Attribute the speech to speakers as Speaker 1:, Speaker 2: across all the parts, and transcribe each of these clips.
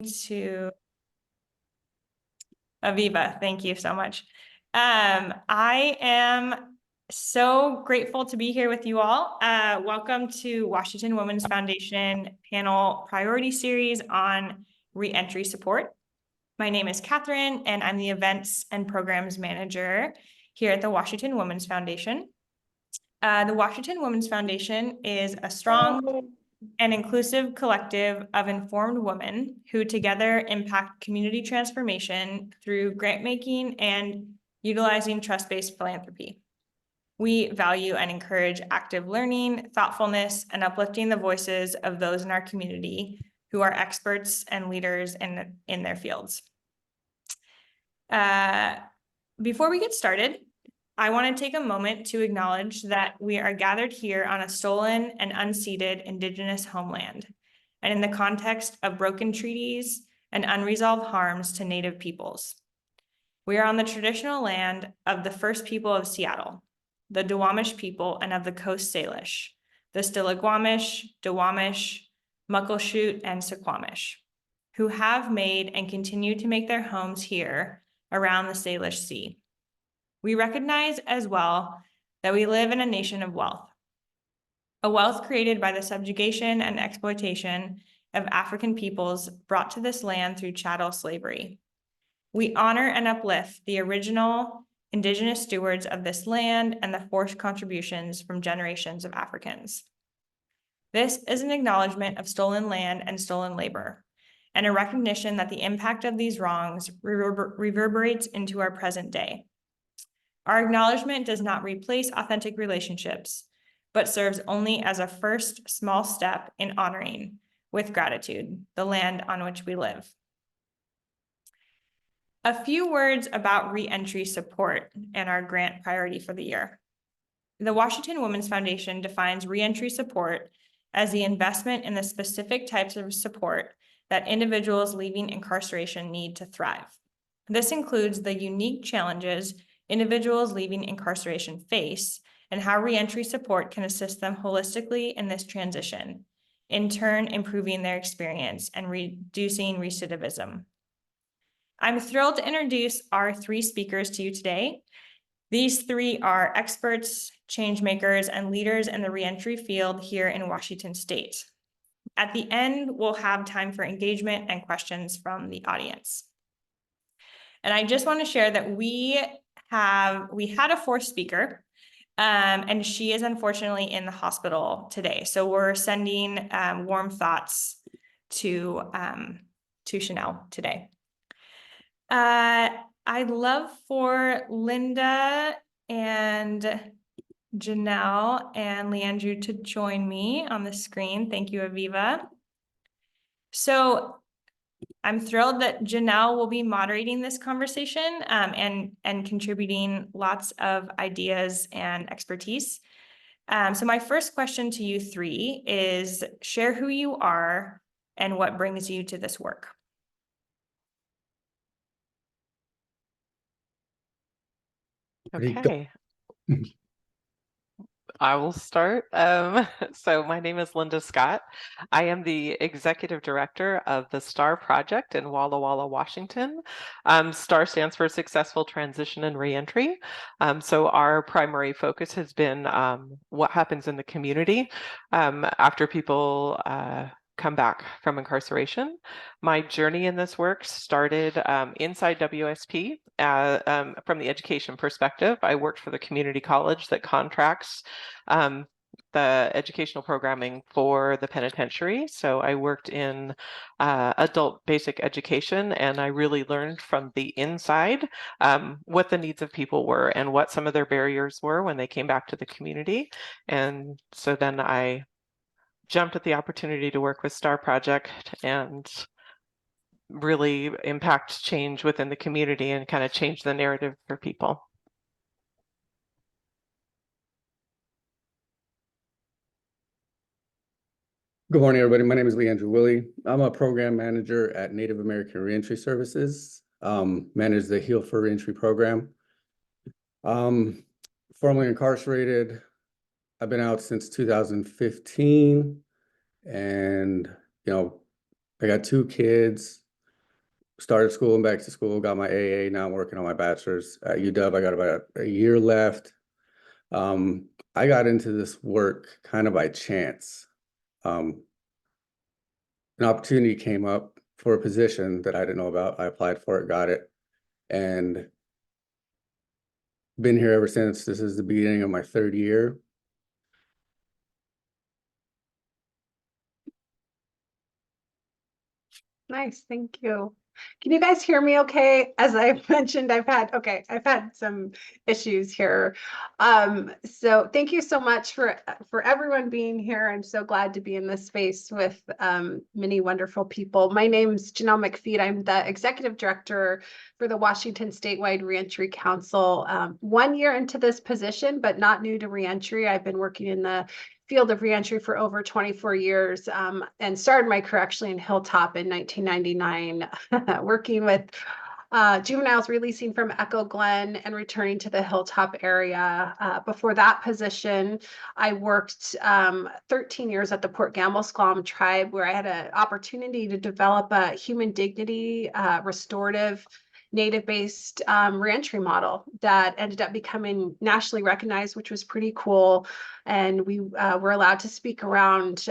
Speaker 1: To Aviva, thank you so much. I am so grateful to be here with you all. Welcome to Washington Women's Foundation panel priority series on reentry support. My name is Catherine, and I'm the events and programs manager here at the Washington Women's Foundation. The Washington Women's Foundation is a strong and inclusive collective of informed women who together impact community transformation through grant making and utilizing trust-based philanthropy. We value and encourage active learning, thoughtfulness, and uplifting the voices of those in our community who are experts and leaders in their fields. Before we get started, I want to take a moment to acknowledge that we are gathered here on a stolen and unceded Indigenous homeland, and in the context of broken treaties and unresolved harms to Native peoples. We are on the traditional land of the first people of Seattle, the Duwamish people, and of the Coast Salish, the Stillaguamish, Duwamish, Muckleshoot, and Suquamish, who have made and continue to make their homes here around the Salish Sea. We recognize as well that we live in a nation of wealth, a wealth created by the subjugation and exploitation of African peoples brought to this land through chattel slavery. We honor and uplift the original Indigenous stewards of this land and the forced contributions from generations of Africans. This is an acknowledgement of stolen land and stolen labor, and a recognition that the impact of these wrongs reverberates into our present day. Our acknowledgement does not replace authentic relationships, but serves only as a first small step in honoring, with gratitude, the land on which we live. A few words about reentry support and our grant priority for the year. The Washington Women's Foundation defines reentry support as the investment in the specific types of support that individuals leaving incarceration need to thrive. This includes the unique challenges individuals leaving incarceration face and how reentry support can assist them holistically in this transition, in turn improving their experience and reducing recidivism. I'm thrilled to introduce our three speakers to you today. These three are experts, change makers, and leaders in the reentry field here in Washington State. At the end, we'll have time for engagement and questions from the audience. And I just want to share that we had a fourth speaker, and she is unfortunately in the hospital today. So we're sending warm thoughts to Chanel today. I'd love for Linda and Janelle and Leandrew to join me on the screen. Thank you, Aviva. So I'm thrilled that Janelle will be moderating this conversation and contributing lots of ideas and expertise. So my first question to you three is, share who you are and what brings you to this work.
Speaker 2: Okay. I will start. So my name is Linda Scott. I am the executive director of the STAR project in Walla Walla, Washington. STAR stands for Successful Transition and Reentry. So our primary focus has been what happens in the community after people come back from incarceration. My journey in this work started inside WSP. From the education perspective, I worked for the community college that contracts the educational programming for the penitentiary. So I worked in adult basic education, and I really learned from the inside what the needs of people were and what some of their barriers were when they came back to the community. And so then I jumped at the opportunity to work with STAR Project and really impact change within the community and kind of change the narrative for people.
Speaker 3: Good morning, everybody. My name is Leandrew Willie. I'm a program manager at Native American Reentry Services, manage the Heal for Reentry program. Formerly incarcerated. I've been out since 2015, and I got two kids. started school and back to school, got my AA. Now I'm working on my bachelor's at UW. I got about a year left. I got into this work kind of by chance. An opportunity came up for a position that I didn't know about. I applied for it, got it, and been here ever since. This is the beginning of my third year.
Speaker 4: Nice, thank you. Can you guys hear me okay? As I mentioned, I've had some issues here. So thank you so much for everyone being here. I'm so glad to be in this space with many wonderful people. My name's Janelle McFeed. I'm the executive director for the Washington Statewide Reentry Council. 1 year into this position, but not new to reentry. I've been working in the field of reentry for over 24 years, and started my career actually in Hilltop in 1999, working with juveniles releasing from Echo Glen and returning to the Hilltop area. Before that position, I worked 13 years at the Port Gamble S'Klallam tribe, where I had an opportunity to develop a human dignity, restorative, native-based reentry model that ended up becoming nationally recognized, which was pretty cool. And we were allowed to speak around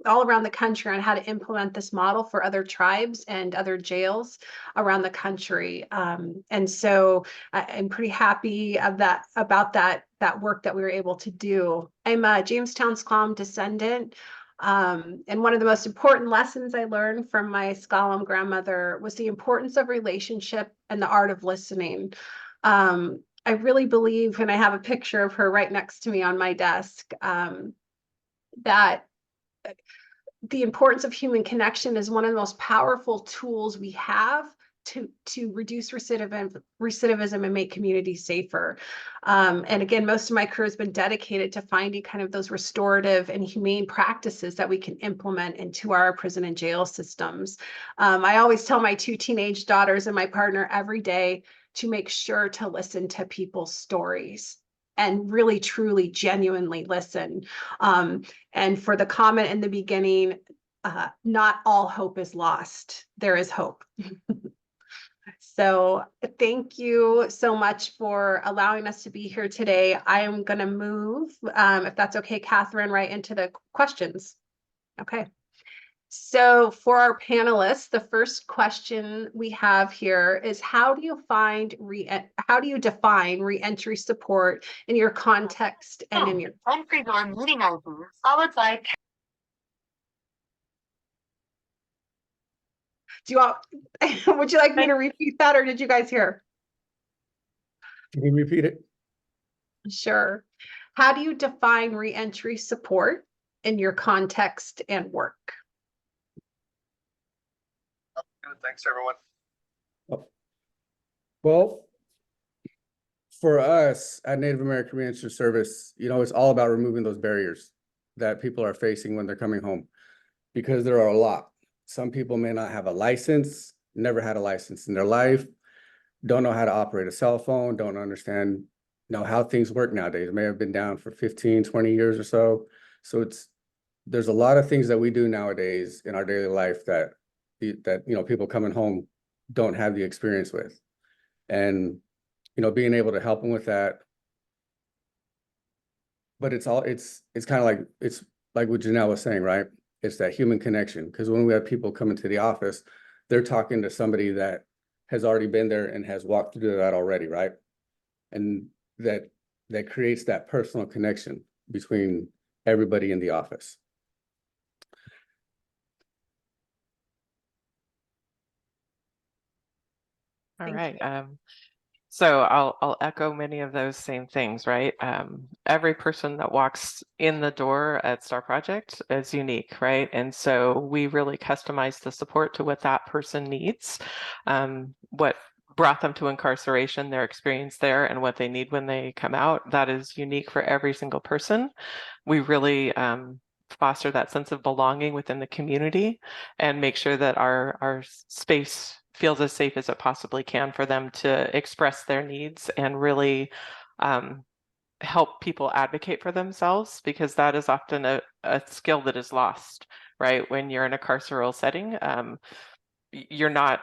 Speaker 4: all around the country on how to implement this model for other tribes and other jails around the country. And so I'm pretty happy about that work that we were able to do. I'm a Jamestown S'Klallam descendant. And one of the most important lessons I learned from my S'Klallam grandmother was the importance of relationship and the art of listening. I really believe, and I have a picture of her right next to me on my desk, that the importance of human connection is one of the most powerful tools we have to reduce recidivism and make communities safer. And again, most of my career has been dedicated to finding kind of those restorative and humane practices that we can implement into our prison and jail systems. I always tell my 2 teenage daughters and my partner every day to make sure to listen to people's stories and really, truly, genuinely listen. And for the comment in the beginning, not all hope is lost. There is hope. So thank you so much for allowing us to be here today. I am going to move, if that's okay, Catherine, right into the questions. Okay. So for our panelists, the first question we have here is how do you define reentry support in your context and in your
Speaker 5: Enter your meeting ID followed by
Speaker 4: do you want would you like me to repeat that, or did you guys hear?
Speaker 3: Can you repeat it?
Speaker 4: Sure. How do you define reentry support in your context and work?
Speaker 6: Thanks, everyone.
Speaker 3: Well, for us at Native American Reentry Service, it's all about removing those barriers that people are facing when they're coming home, because there are a lot. Some people may not have a license, never had a license in their life, don't know how to operate a cell phone, don't understand how things work nowadays, may have been down for 15, 20 years or so. So there's a lot of things that we do nowadays in our daily life that people coming home don't have the experience with. And being able to help them with that. But it's kind of like what Janelle was saying, right? It's that human connection, because when we have people coming to the office, they're talking to somebody that has already been there and has walked through that already, right? And that creates that personal connection between everybody in the office.
Speaker 2: All right. So I'll echo many of those same things, right? Every person that walks in the door at Star Project is unique, right? And so we really customize the support to what that person needs, what brought them to incarceration, their experience there, and what they need when they come out. That is unique for every single person. We really foster that sense of belonging within the community and make sure that our space feels as safe as it possibly can for them to express their needs and really help people advocate for themselves, because that is often a skill that is lost, right? When you're in a carceral setting, you're not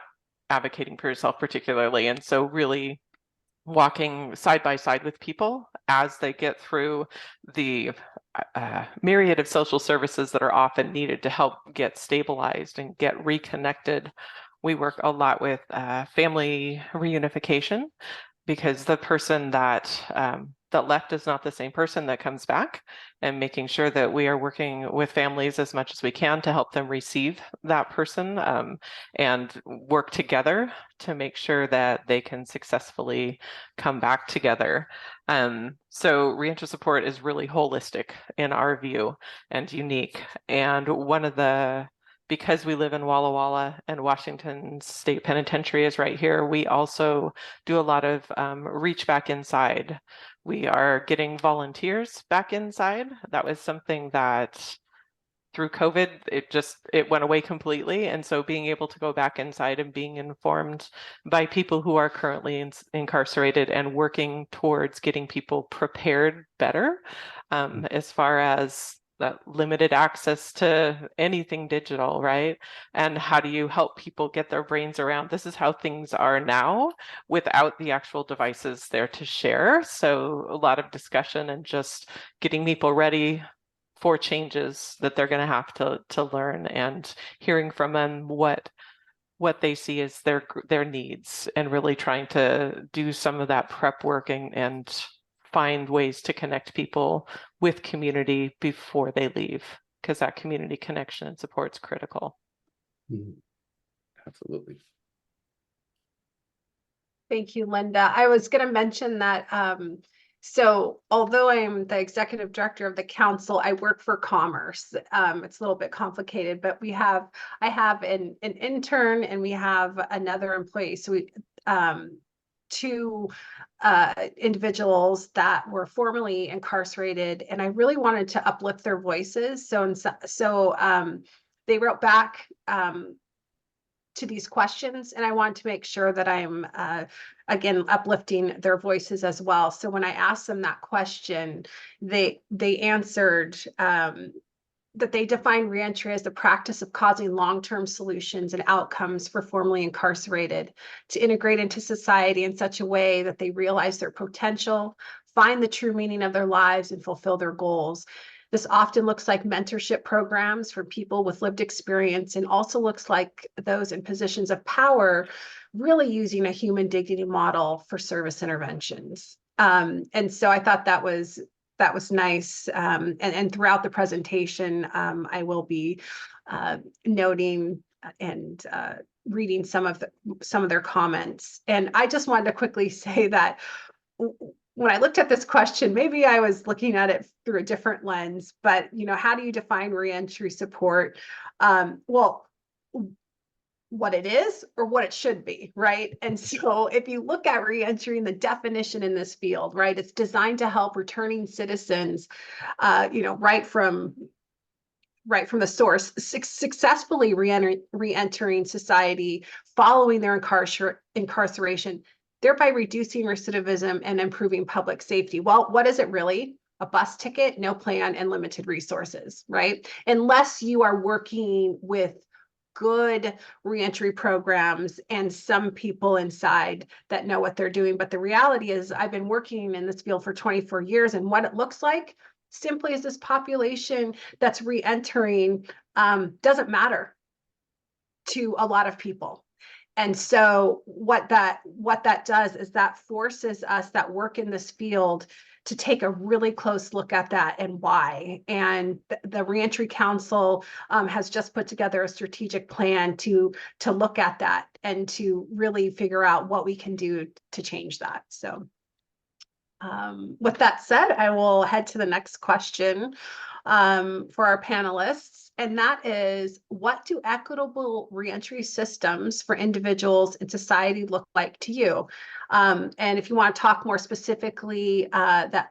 Speaker 2: advocating for yourself particularly. And so really walking side by side with people as they get through the myriad of social services that are often needed to help get stabilized and get reconnected. We work a lot with family reunification, because the person that that left is not the same person that comes back, and making sure that we are working with families as much as we can to help them receive that person and work together to make sure that they can successfully come back together. So reentry support is really holistic in our view and unique. And one of the because we live in Walla Walla and Washington State Penitentiary is right here, we also do a lot of reach back inside. We are getting volunteers back inside. That was something that through COVID, it went away completely. And so being able to go back inside and being informed by people who are currently incarcerated and working towards getting people prepared better as far as that limited access to anything digital, right? And how do you help people get their brains around this is how things are now without the actual devices there to share. So a lot of discussion and just getting people ready for changes that they're going to have to learn, and hearing from them what they see as their needs, and really trying to do some of that prep work and find ways to connect people with community before they leave, because that community connection and support is critical.
Speaker 3: Absolutely.
Speaker 4: Thank you, Linda. I was going to mention that so although I'm the executive director of the council, I work for Commerce. It's a little bit complicated, but I have an intern and we have another employee. So we two individuals that were formerly incarcerated, and I really wanted to uplift their voices. So they wrote back to these questions, and I want to make sure that I'm again uplifting their voices as well. So when I asked them that question, they answered that they define reentry as the practice of causing long-term solutions and outcomes for formerly incarcerated to integrate into society in such a way that they realize their potential, find the true meaning of their lives, and fulfill their goals. This often looks like mentorship programs for people with lived experience, and also looks like those in positions of power really using a human dignity model for service interventions. And so I thought that was nice. And throughout the presentation, I will be noting and reading some of their comments. And I just wanted to quickly say that when I looked at this question, maybe I was looking at it through a different lens, but how do you define reentry support? Well, what it is or what it should be, right? And so if you look at reentry and the definition in this field, right, it's designed to help returning citizens, right from the source, successfully re-entering society following their incarceration, thereby reducing recidivism and improving public safety. Well, what is it really? A bus ticket, no plan, and limited resources, right? Unless you are working with good reentry programs and some people inside that know what they're doing. But the reality is I've been working in this field for 24 years, and what it looks like simply is this population that's re-entering doesn't matter to a lot of people. And so what that does is that forces us that work in this field to take a really close look at that and why. And the Reentry Council has just put together a strategic plan to look at that and to really figure out what we can do to change that. So with that said, I will head to the next question for our panelists. And that is, what do equitable reentry systems for individuals in society look like to you? And if you want to talk more specifically that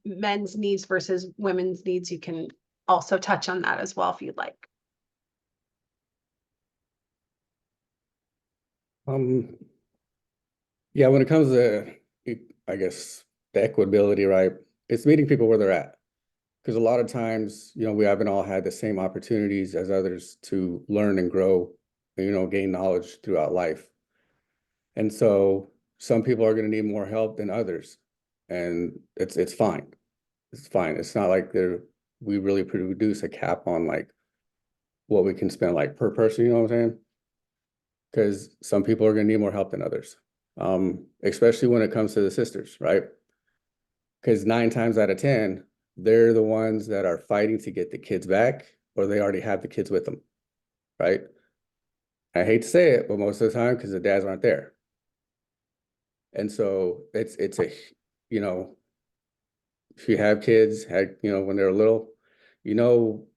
Speaker 4: men's needs versus women's needs, you can also touch on that as well if you'd like.
Speaker 3: Yeah, when it comes to, I guess, the equitability, right? It's meeting people where they're at. Because a lot of times, we haven't all had the same opportunities as others to learn and grow, gain knowledge throughout life. And so some people are gonna need more help than others. And it's fine. It's fine. It's not like we really produce a cap on like what we can spend like per person, you know what I'm saying? Because some people are gonna need more help than others. Especially when it comes to the sisters, right? Because 9 times out of 10, they're the ones that are fighting to get the kids back, or they already have the kids with them, right? I hate to say it, but most of the time, because the dads aren't there. And so it's a, you know, if you have kids, when they're little, you know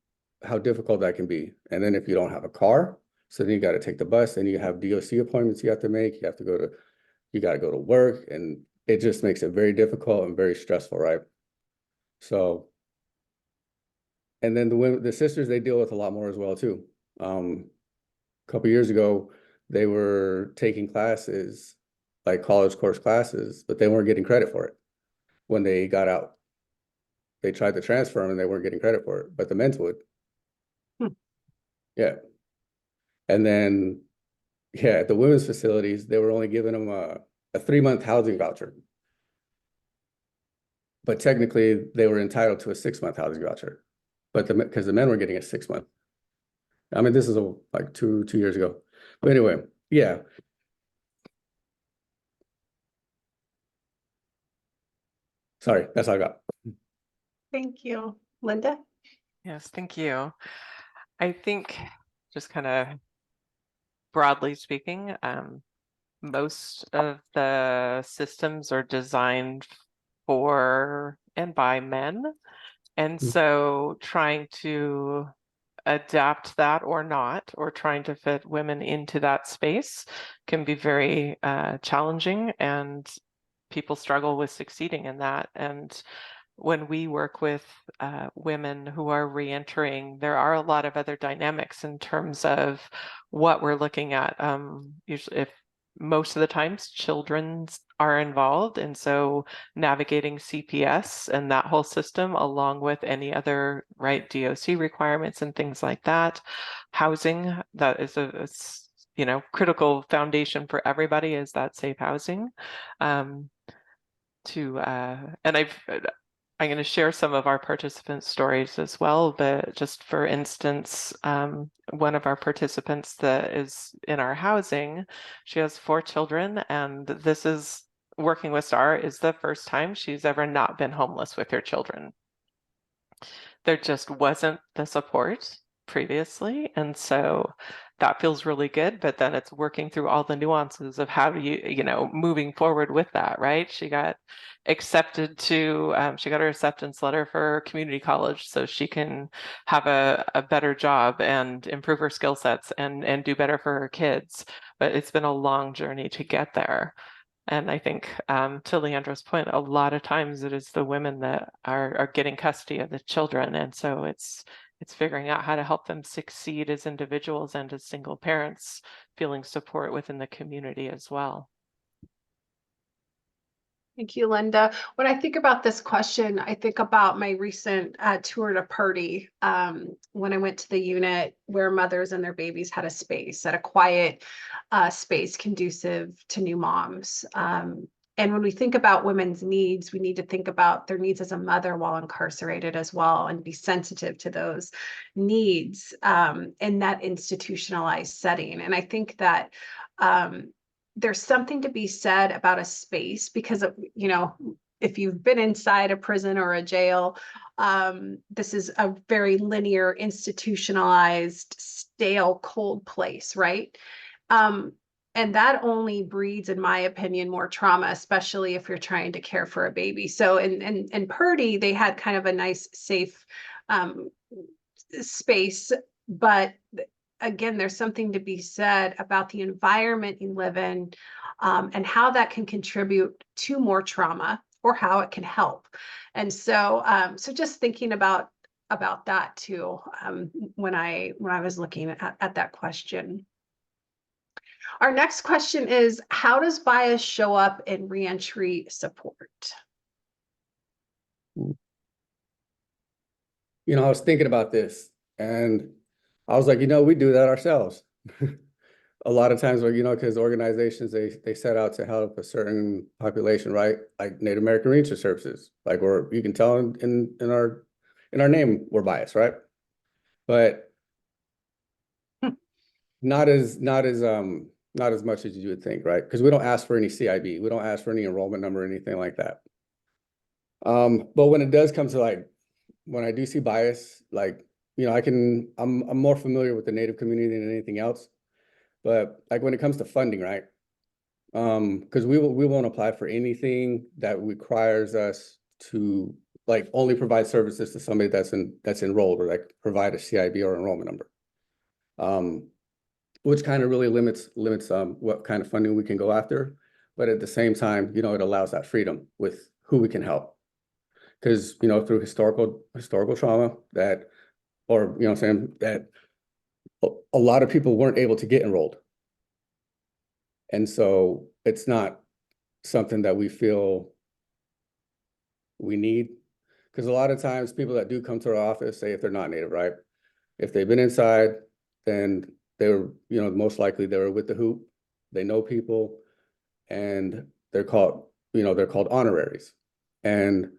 Speaker 3: how difficult that can be. And then if you don't have a car, so then you got to take the bus, and you have DOC appointments you have to make. You got to go to work, and it just makes it very difficult and very stressful, right? So, and then the sisters, they deal with a lot more as well too. A couple years ago, they were taking classes, like college course classes, but they weren't getting credit for it when they got out. They tried to transfer them and they weren't getting credit for it, but the men's would.
Speaker 4: Hmm.
Speaker 3: Yeah. And then, yeah, at the women's facilities, they were only giving them a 3-month housing voucher. But technically, they were entitled to a 6-month housing voucher. But because the men were getting a 6-month. I mean, this is like two years ago. But anyway, yeah. Sorry, that's all I got.
Speaker 4: Thank you. Linda?
Speaker 2: Yes, thank you. I think just kind of broadly speaking, most of the systems are designed for and by men. And
Speaker 3: Mm.
Speaker 2: so trying to adapt that or not, or trying to fit women into that space can be very challenging, and people struggle with succeeding in that. And when we work with women who are reentering, there are a lot of other dynamics in terms of what we're looking at. Usually, if most of the times children are involved, and so navigating CPS and that whole system, along with any other DOC requirements and things like that. Housing, that is a critical foundation for everybody, is that safe housing. And I'm going to share some of our participant stories as well, but just for instance, one of our participants that is in our housing, she has 4 children, and this is working with STAR is the first time she's ever not been homeless with her children. There just wasn't the support previously, and so that feels really good. But then it's working through all the nuances of how do you moving forward with that, right? She got accepted to she got her acceptance letter for community college so she can have a better job and improve her skill sets and do better for her kids. But it's been a long journey to get there. And I think to Leandra's point, a lot of times it is the women that are getting custody of the children. And so it's figuring out how to help them succeed as individuals and as single parents, feeling support within the community as well.
Speaker 4: Thank you, Linda. When I think about this question, I think about my recent tour to Purdy, when I went to the unit where mothers and their babies had a space, at a quiet space conducive to new moms. And when we think about women's needs, we need to think about their needs as a mother while incarcerated as well, and be sensitive to those needs in that institutionalized setting. And I think that there's something to be said about a space, because if you've been inside a prison or a jail, this is a very linear, institutionalized, stale, cold place, right? And that only breeds, in my opinion, more trauma, especially if you're trying to care for a baby. So in Purdy, they had kind of a nice, safe space, but again, there's something to be said about the environment you live in, and how that can contribute to more trauma, or how it can help. And so, so just thinking about that too, when I was looking at that question. Our next question is, how does bias show up in reentry support?
Speaker 3: I was thinking about this, and I was like, we do that ourselves. a lot of times, because organizations, they set out to help a certain population, right? Like Native American Research Services, like, or you can tell in our name, we're biased, right? But not as much as you would think, right? Because we don't ask for any CIB, we don't ask for any enrollment number or anything like that. But when it does come to like, when I do see bias, like, I'm more familiar with the Native community than anything else. But like when it comes to funding, right? Because we won't apply for anything that requires us to like only provide services to somebody that's enrolled, or like provide a CIB or enrollment number. Which kind of really limits what kind of funding we can go after. But at the same time, it allows that freedom with who we can help. Because, through historical trauma that, or, what I'm saying, that a lot of people weren't able to get enrolled. And so it's not something that we feel we need. Because a lot of times people that do come to our office, say if they're not Native, right? If they've been inside, then they're, most likely they were with the hoop, they know people, and they're called honoraries. And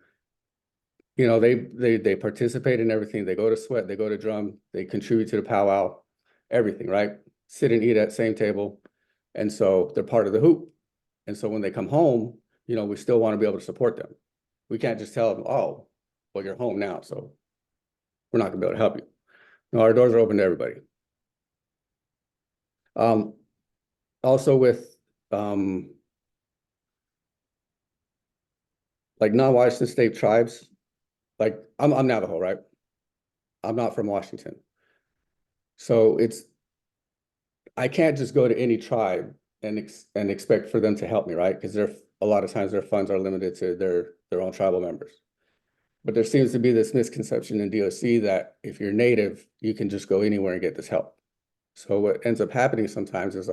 Speaker 3: they participate in everything. They go to sweat, they go to drum, they contribute to the powwow, everything, right? Sit and eat at the same table. And so they're part of the hoop. And so when they come home, we still want to be able to support them. We can't just tell them, oh, well, you're home now, so we're not gonna be able to help you. No, our doors are open to everybody. Also with like non-Washington state tribes, like I'm Navajo, right? I'm not from Washington. So I can't just go to any tribe and expect for them to help me, right? Because a lot of times their funds are limited to their own tribal members. But there seems to be this misconception in DOC that if you're Native, you can just go anywhere and get this help. So what ends up happening sometimes is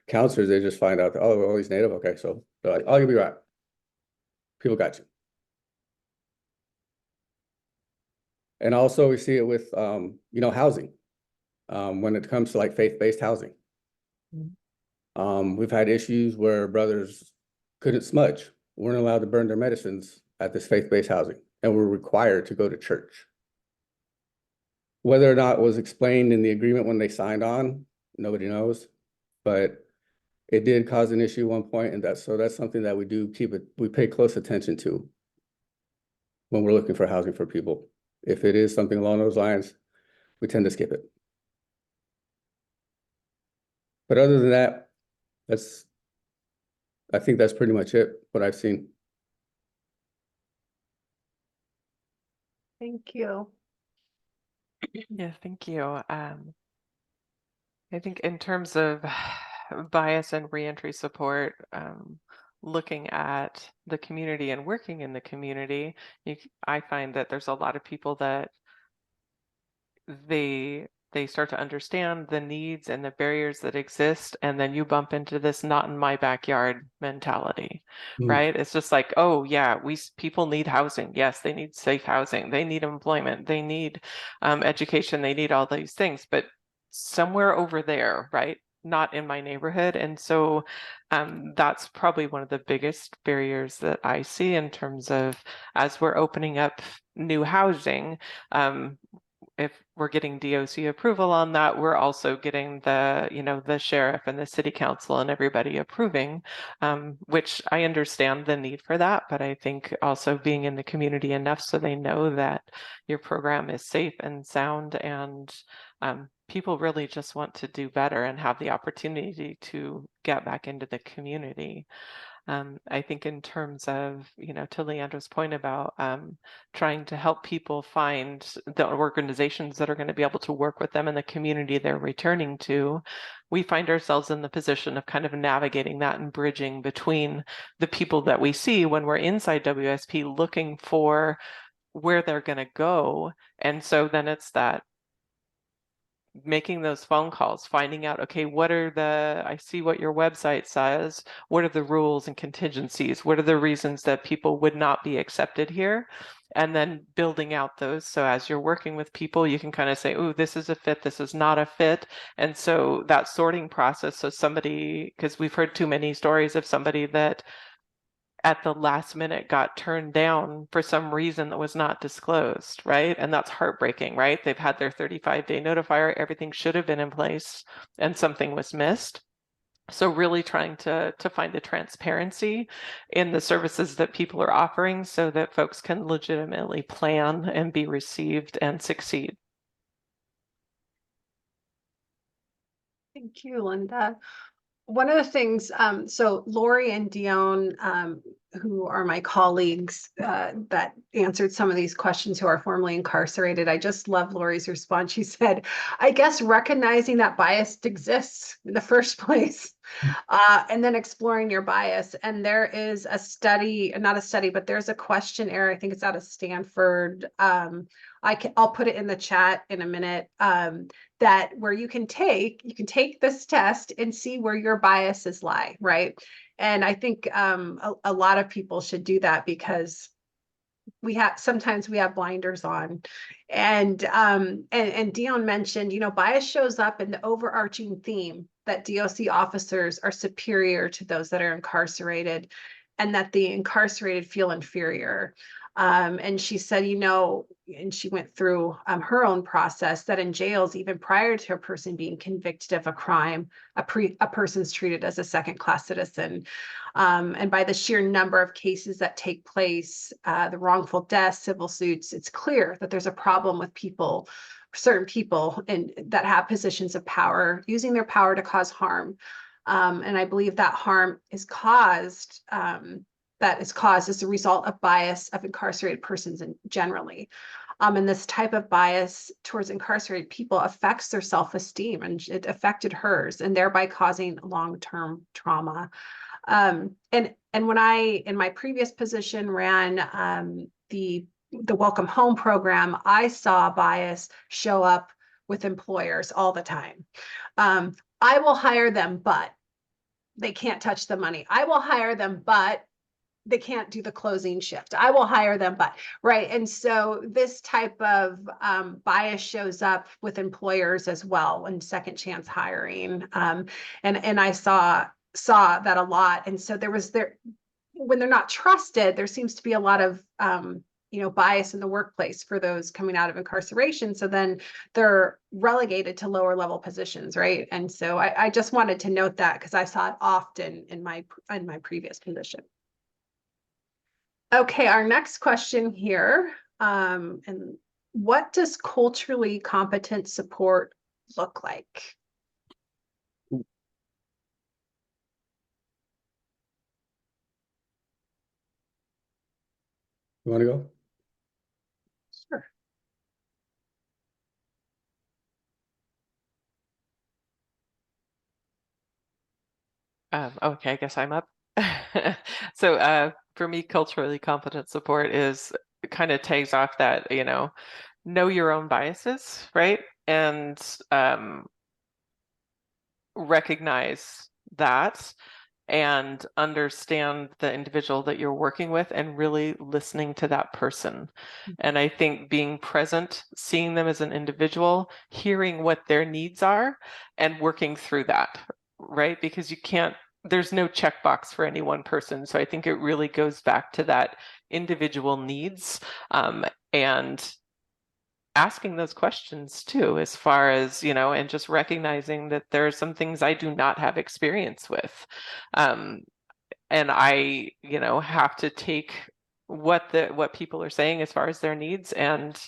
Speaker 3: counselors, they just find out, oh, well, he's Native, okay, so they're like, oh, you'll be right. People got you. And also we see it with, housing. When it comes to like faith-based housing. We've had issues where brothers couldn't smudge, weren't allowed to burn their medicines at this faith-based housing, and were required to go to church. Whether or not it was explained in the agreement when they signed on, nobody knows, but it did cause an issue at one point, and that's something that we pay close attention to when we're looking for housing for people. If it is something along those lines, we tend to skip it. But other than that, I think that's pretty much it, what I've seen.
Speaker 4: Thank you.
Speaker 2: Yeah, thank you. I think in terms of bias and reentry support, looking at the community and working in the community, I find that there's a lot of people that they start to understand the needs and the barriers that exist, and then you bump into this not in my backyard mentality, right? It's just like, oh yeah, people need housing. Yes, they need safe housing, they need employment, they need education, they need all these things, but somewhere over there, right? Not in my neighborhood. And so that's probably one of the biggest barriers that I see in terms of, as we're opening up new housing, if we're getting DOC approval on that, we're also getting the sheriff and the city council and everybody approving, which I understand the need for that, but I think also being in the community enough so they know that your program is safe and sound, and people really just want to do better and have the opportunity to get back into the community. I think in terms of, to Leandra's point about trying to help people find the organizations that are going to be able to work with them in the community they're returning to, we find ourselves in the position of kind of navigating that and bridging between the people that we see when we're inside WSP looking for where they're going to go. And so then it's that making those phone calls, finding out, okay, I see what your website says. What are the rules and contingencies? What are the reasons that people would not be accepted here? And then building out those. So as you're working with people, you can kind of say, oh, this is a fit, this is not a fit. And so that sorting process, so somebody, because we've heard too many stories of somebody that at the last minute got turned down for some reason that was not disclosed, right? And that's heartbreaking, right? They've had their 35-day notifier, everything should have been in place, and something was missed. So really trying to find the transparency in the services that people are offering so that folks can legitimately plan and be received and succeed.
Speaker 4: Thank you, Linda. One of the things, so Lori and Dion, who are my colleagues that answered some of these questions who are formerly incarcerated, I just love Lori's response. She said, I guess recognizing that bias exists in the first place, and then exploring your bias. And there is a study, not a study, but there's a questionnaire, I think it's out of Stanford. I'll put it in the chat in a minute. That where you can take this test and see where your biases lie, right? And I think a lot of people should do that because sometimes we have blinders on. And Dion mentioned, bias shows up in the overarching theme that DOC officers are superior to those that are incarcerated, and that the incarcerated feel inferior. And she said, and she went through her own process, that in jails, even prior to a person being convicted of a crime, a person's treated as a second-class citizen. And by the sheer number of cases that take place, the wrongful deaths, civil suits, it's clear that there's a problem with certain people that have positions of power, using their power to cause harm. And I believe that harm is caused as a result of bias of incarcerated persons generally. And this type of bias towards incarcerated people affects their self-esteem, and it affected hers, and thereby causing long-term trauma. And when I, in my previous position, ran the Welcome Home program, I saw bias show up with employers all the time. I will hire them, but they can't touch the money. I will hire them, but they can't do the closing shift. I will hire them, but right. And so this type of bias shows up with employers as well, and second chance hiring. And I saw that a lot. And so when they're not trusted, there seems to be a lot of bias in the workplace for those coming out of incarceration. So then they're relegated to lower level positions, right? And so I just wanted to note that because I saw it often in my previous position. Okay, our next question here, and what does culturally competent support look like?
Speaker 3: You want to go?
Speaker 4: Sure.
Speaker 2: Okay, I guess I'm up. So for me, culturally competent support kind of tags off that, know your own biases, right? And recognize that and understand the individual that you're working with and really listening to that person. And I think being present, seeing them as an individual, hearing what their needs are and working through that, right? Because there's no checkbox for any one person. So I think it really goes back to that individual needs and asking those questions too, as far as, and just recognizing that there are some things I do not have experience with. And I, have to take what people are saying as far as their needs and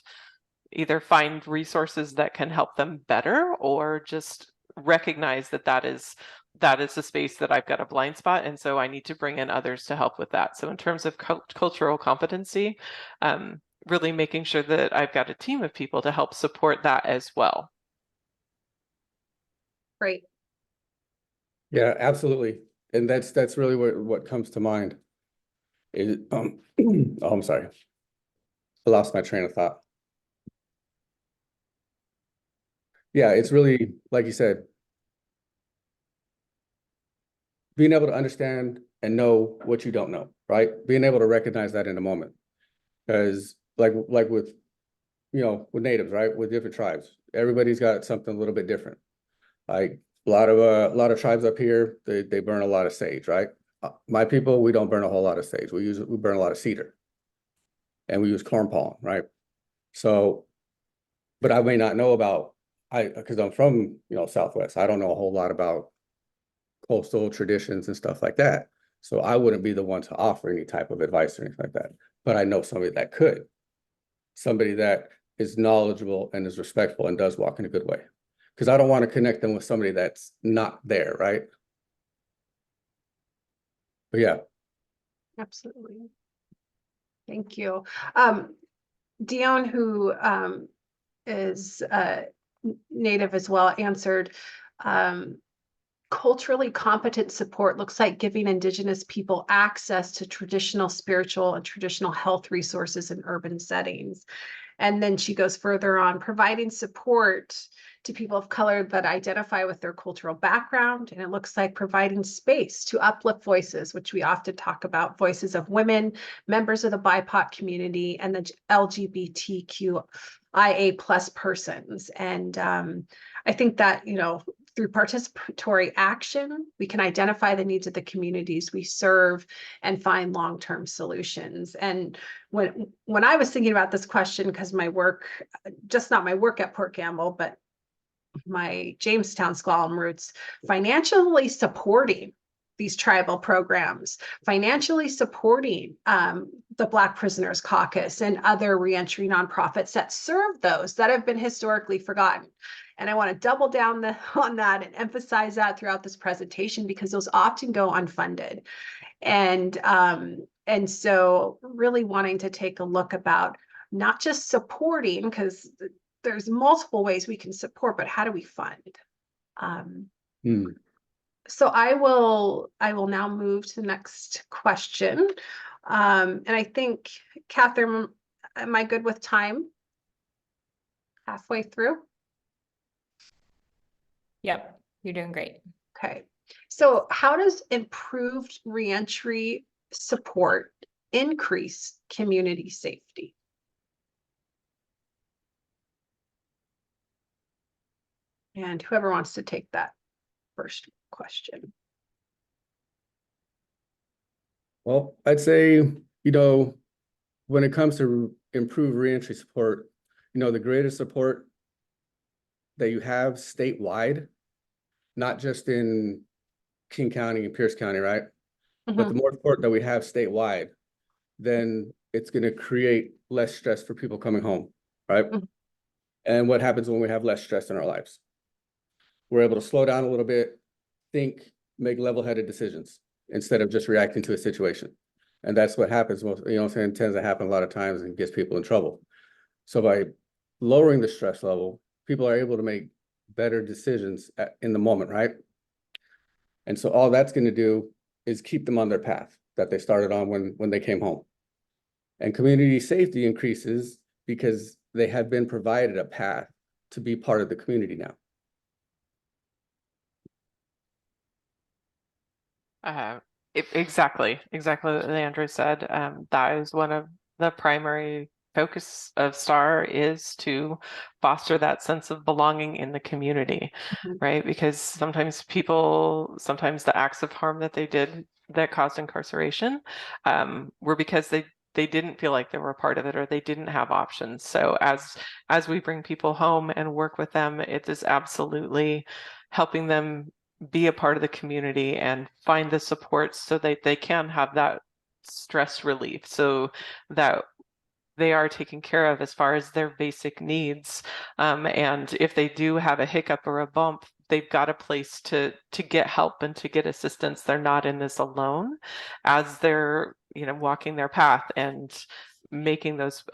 Speaker 2: either find resources that can help them better, or just recognize that is the space that I've got a blind spot. And so I need to bring in others to help with that. So in terms of cultural competency, really making sure that I've got a team of people to help support that as well.
Speaker 4: Great.
Speaker 3: Yeah, absolutely. And that's really what comes to mind. Oh, I'm sorry. I lost my train of thought. yeah, it's really, like you said, being able to understand and know what you don't know, right? Being able to recognize that in a moment. Because like with, with natives, right? With different tribes, everybody's got something a little bit different. Like a lot of tribes up here, they burn a lot of sage, right? My people, we don't burn a whole lot of sage. We burn a lot of cedar, and we use corn pollen, right? So, but I may not know about because I'm from Southwest. I don't know a whole lot about coastal traditions and stuff like that. So I wouldn't be the one to offer any type of advice or anything like that. But I know somebody that could, somebody that is knowledgeable and is respectful and does walk in a good way. Because I don't want to connect them with somebody that's not there, right? But yeah,
Speaker 4: Absolutely. Thank you. Dion, who is Native as well, answered, culturally competent support looks like giving Indigenous people access to traditional spiritual and traditional health resources in urban settings. And then she goes further on, providing support to people of color that identify with their cultural background. And it looks like providing space to uplift voices, which we often talk about, voices of women, members of the BIPOC community, and the LGBTQIA plus persons. And I think that, through participatory action, we can identify the needs of the communities we serve and find long-term solutions. And when I was thinking about this question, because my work, just not my work at Port Gamble, but my Jamestown Slalom roots, financially supporting these tribal programs, financially supporting the Black Prisoners Caucus and other reentry nonprofits that serve those that have been historically forgotten. And I want to double down on that and emphasize that throughout this presentation, because those often go unfunded. And so really wanting to take a look about not just supporting, because there's multiple ways we can support, but how do we fund? So I will now move to the next question. And I think, Catherine, am I good with time? Halfway through?
Speaker 1: Yep, you're doing great.
Speaker 4: Okay. So how does improved reentry support increase community safety? And whoever wants to take that first question.
Speaker 3: well, I'd say, when it comes to improved reentry support, the greatest support that you have statewide, not just in King County and Pierce County, right? But the more support that we have statewide, then it's going to create less stress for people coming home, right? And what happens when we have less stress in our lives? We're able to slow down a little bit, think, make level-headed decisions instead of just reacting to a situation. And that's what happens most, tends to happen a lot of times and gets people in trouble. So by lowering the stress level, people are able to make better decisions in the moment, right? And so all that's going to do is keep them on their path that they started on when they came home. And community safety increases because they have been provided a path to be part of the community now.
Speaker 2: Exactly what Leandro said. That is one of the primary focus of STAR, is to foster that sense of belonging in the community, right? Because sometimes the acts of harm that they did that caused incarceration were because they didn't feel like they were a part of it, or they didn't have options. So as we bring people home and work with them, it is absolutely helping them be a part of the community and find the support so that they can have that stress relief, so that they are taken care of as far as their basic needs. And if they do have a hiccup or a bump, they've got a place to get help and to get assistance. They're not in this alone as they're, walking their path and making those,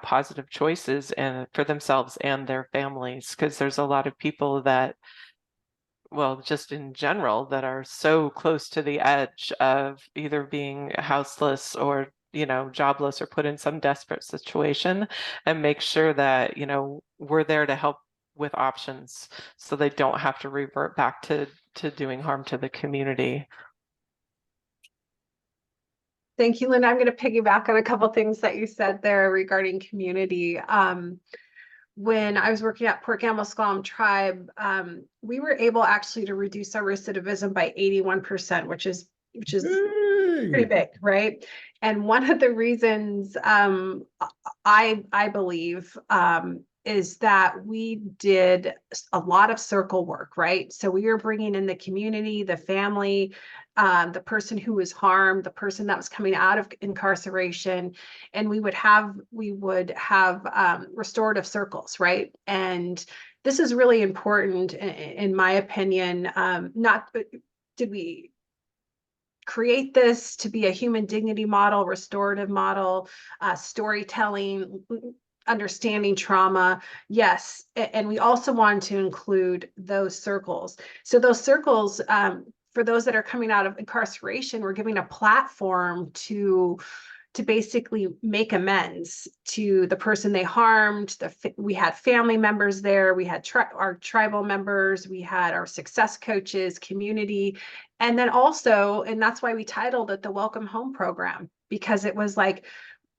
Speaker 2: positive choices and for themselves and their families. Because there's a lot of people that, well, just in general, that are so close to the edge of either being houseless or, jobless, or put in some desperate situation, and make sure that, we're there to help with options so they don't have to revert back to doing harm to the community.
Speaker 4: Thank you, Linda. I'm going to piggyback on a couple things that you said there regarding community. When I was working at Port Gamble-Squam Tribe, we were able actually to reduce our recidivism by 81%, which is pretty big, right? And one of the reasons I believe is that we did a lot of circle work, right? So we were bringing in the community, the family, the person who was harmed, the person that was coming out of incarceration, and we would have restorative circles, right? And this is really important in my opinion. Not did we create this to be a human dignity model, restorative model, storytelling, understanding trauma. Yes. And we also want to include those circles. So those circles, for those that are coming out of incarceration, we're giving a platform to basically make amends to the person they harmed. We had family members there. We had our tribal members. We had our success coaches, community. And then also, and that's why we titled it the Welcome Home Program, because it was like,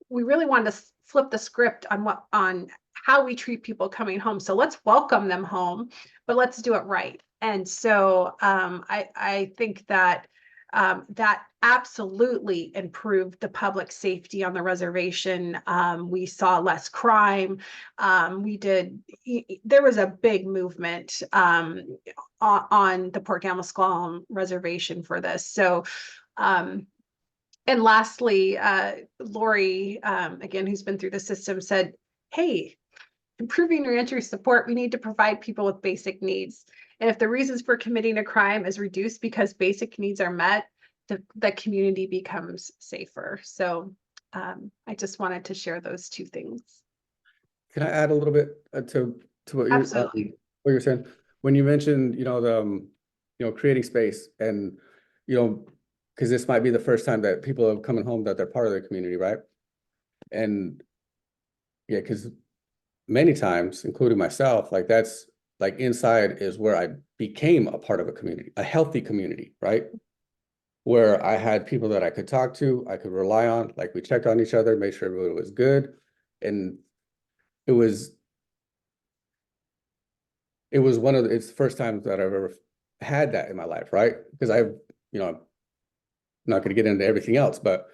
Speaker 4: we really wanted to flip the script on how we treat people coming home. So let's welcome them home, but let's do it right. And so I think that that absolutely improved the public safety on the reservation. We saw less crime. There was a big movement on the Port Gamble-Squam reservation for this. So, and lastly, Lori, again, who's been through the system, said, hey, improving reentry support, we need to provide people with basic needs. And if the reasons for committing a crime is reduced because basic needs are met, the community becomes safer. So I just wanted to share those two things.
Speaker 3: Can I add a little bit to what
Speaker 4: Absolutely.
Speaker 3: what you're saying? When you mentioned, the creating space, and because this might be the first time that people are coming home that they're part of the community, right? And yeah, because many times, including myself, like that's like inside is where I became a part of a community, a healthy community, right? Where I had people that I could talk to, I could rely on, like we checked on each other, made sure everybody was good. And it's the first time that I've ever had that in my life, right? Because I'm not going to get into everything else, but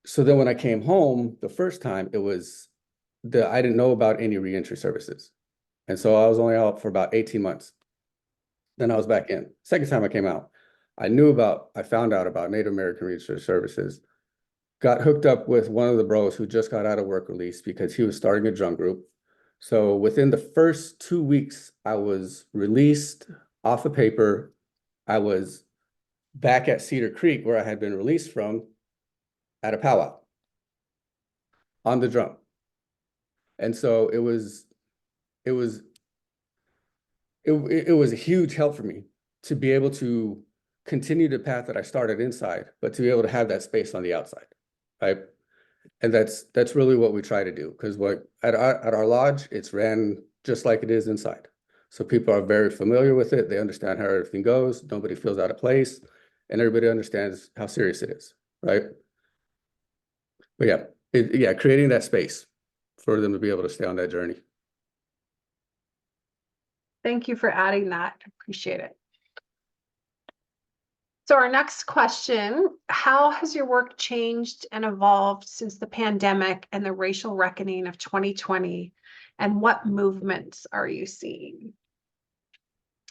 Speaker 3: so then when I came home the first time, I didn't know about any reentry services. And so I was only out for about 18 months. Then I was back in. Second time I came out, I found out about Native American Reentry Services, got hooked up with one of the bros who just got out of work release because he was starting a drum group. So within the first 2 weeks, I was released off of paper. I was back at Cedar Creek where I had been released from at a powwow on the drum. And so it was a huge help for me to be able to continue the path that I started inside, but to be able to have that space on the outside, right? And that's really what we try to do, because at our lodge, it's ran just like it is inside. So people are very familiar with it. They understand how everything goes. Nobody feels out of place, and everybody understands how serious it is, right? But yeah, creating that space for them to be able to stay on that journey.
Speaker 4: Thank you for adding that. Appreciate it. So our next question, how has your work changed and evolved since the pandemic and the racial reckoning of 2020? And what movements are you seeing?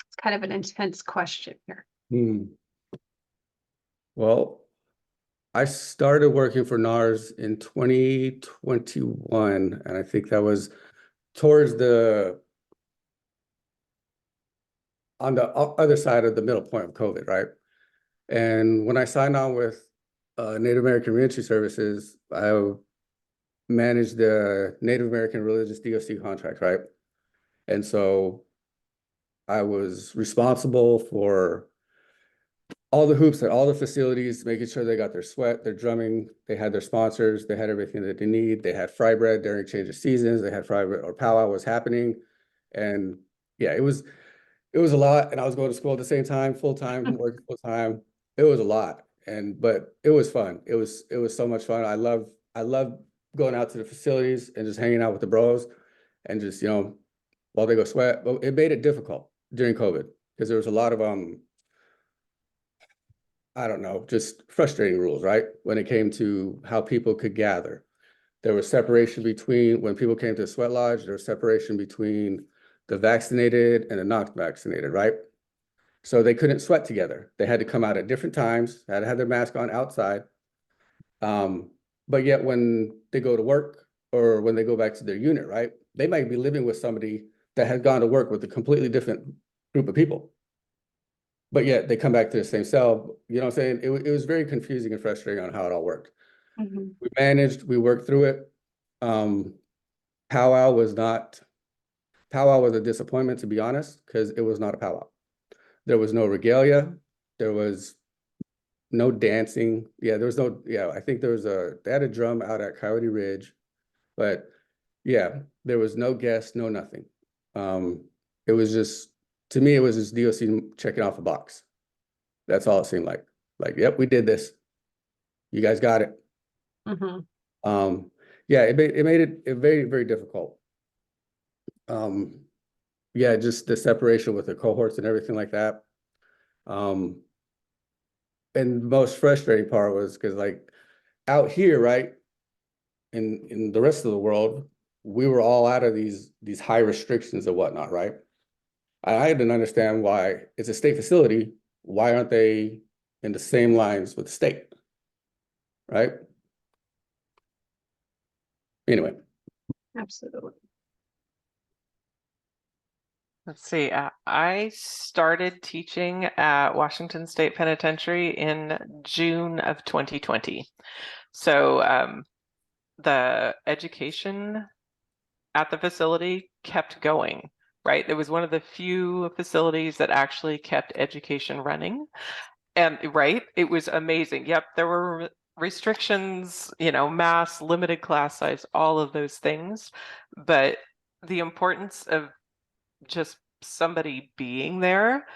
Speaker 4: It's kind of an intense question here.
Speaker 3: Well, I started working for NARS in 2021, and I think that was towards on the other side of the middle point of COVID, right? And when I signed on with Native American Reentry Services, I managed the Native American Religious DOC contract, right? And so I was responsible for all the hoops at all the facilities, making sure they got their sweat, their drumming, they had their sponsors, they had everything that they need. They had fry bread during change of seasons, they had fry bread or powwow was happening. And yeah, it was a lot. And I was going to school at the same time, full time, working full time. It was a lot. But it was fun. It was so much fun. I love going out to the facilities and just hanging out with the bros and just, while they go sweat. But it made it difficult during COVID because there was a lot of I don't know, just frustrating rules, right? When it came to how people could gather. There was separation between, when people came to the sweat lodge, there was separation between the vaccinated and the not vaccinated, right? So they couldn't sweat together. They had to come out at different times, had to have their mask on outside. But yet when they go to work or when they go back to their unit, right? They might be living with somebody that had gone to work with a completely different group of people. But yet they come back to the same cell. You know what I'm saying? It was very confusing and frustrating on how it all worked.
Speaker 4: Mhm.
Speaker 3: We worked through it. Powwow was a disappointment, to be honest, because it was not a powwow. There was no regalia. There was no dancing. Yeah, I think they had a drum out at Coyote Ridge, but yeah, there was no guests, no nothing. It was just, to me, it was just DOC checking off a box. That's all it seemed like. Like, yep, we did this. You guys got it.
Speaker 4: Mhm.
Speaker 3: Yeah, it made it very, very difficult. Yeah, just the separation with the cohorts and everything like that. And the most frustrating part was because, like, out here, right, in the rest of the world, we were all out of these high restrictions and whatnot, right? I didn't understand why it's a state facility. Why aren't they in the same lines with the state, right? Anyway.
Speaker 4: Absolutely.
Speaker 2: Let's see. I started teaching at Washington State Penitentiary in June of 2020. So the education at the facility kept going, right? It was one of the few facilities that actually kept education running. And right, it was amazing. Yep, there were restrictions, mass, limited class size, all of those things. But the importance of just somebody being there,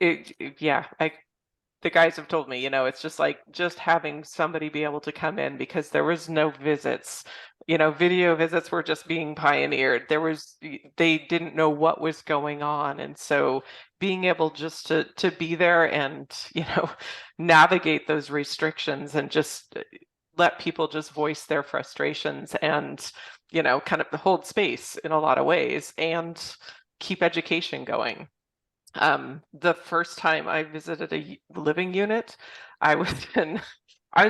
Speaker 2: the guys have told me, it's just like just having somebody be able to come in, because there was no visits. Video visits were just being pioneered. They didn't know what was going on. And so being able just to be there and, navigate those restrictions and just let people just voice their frustrations and, kind of hold space in a lot of ways and keep education going. The first time I visited a living unit, I was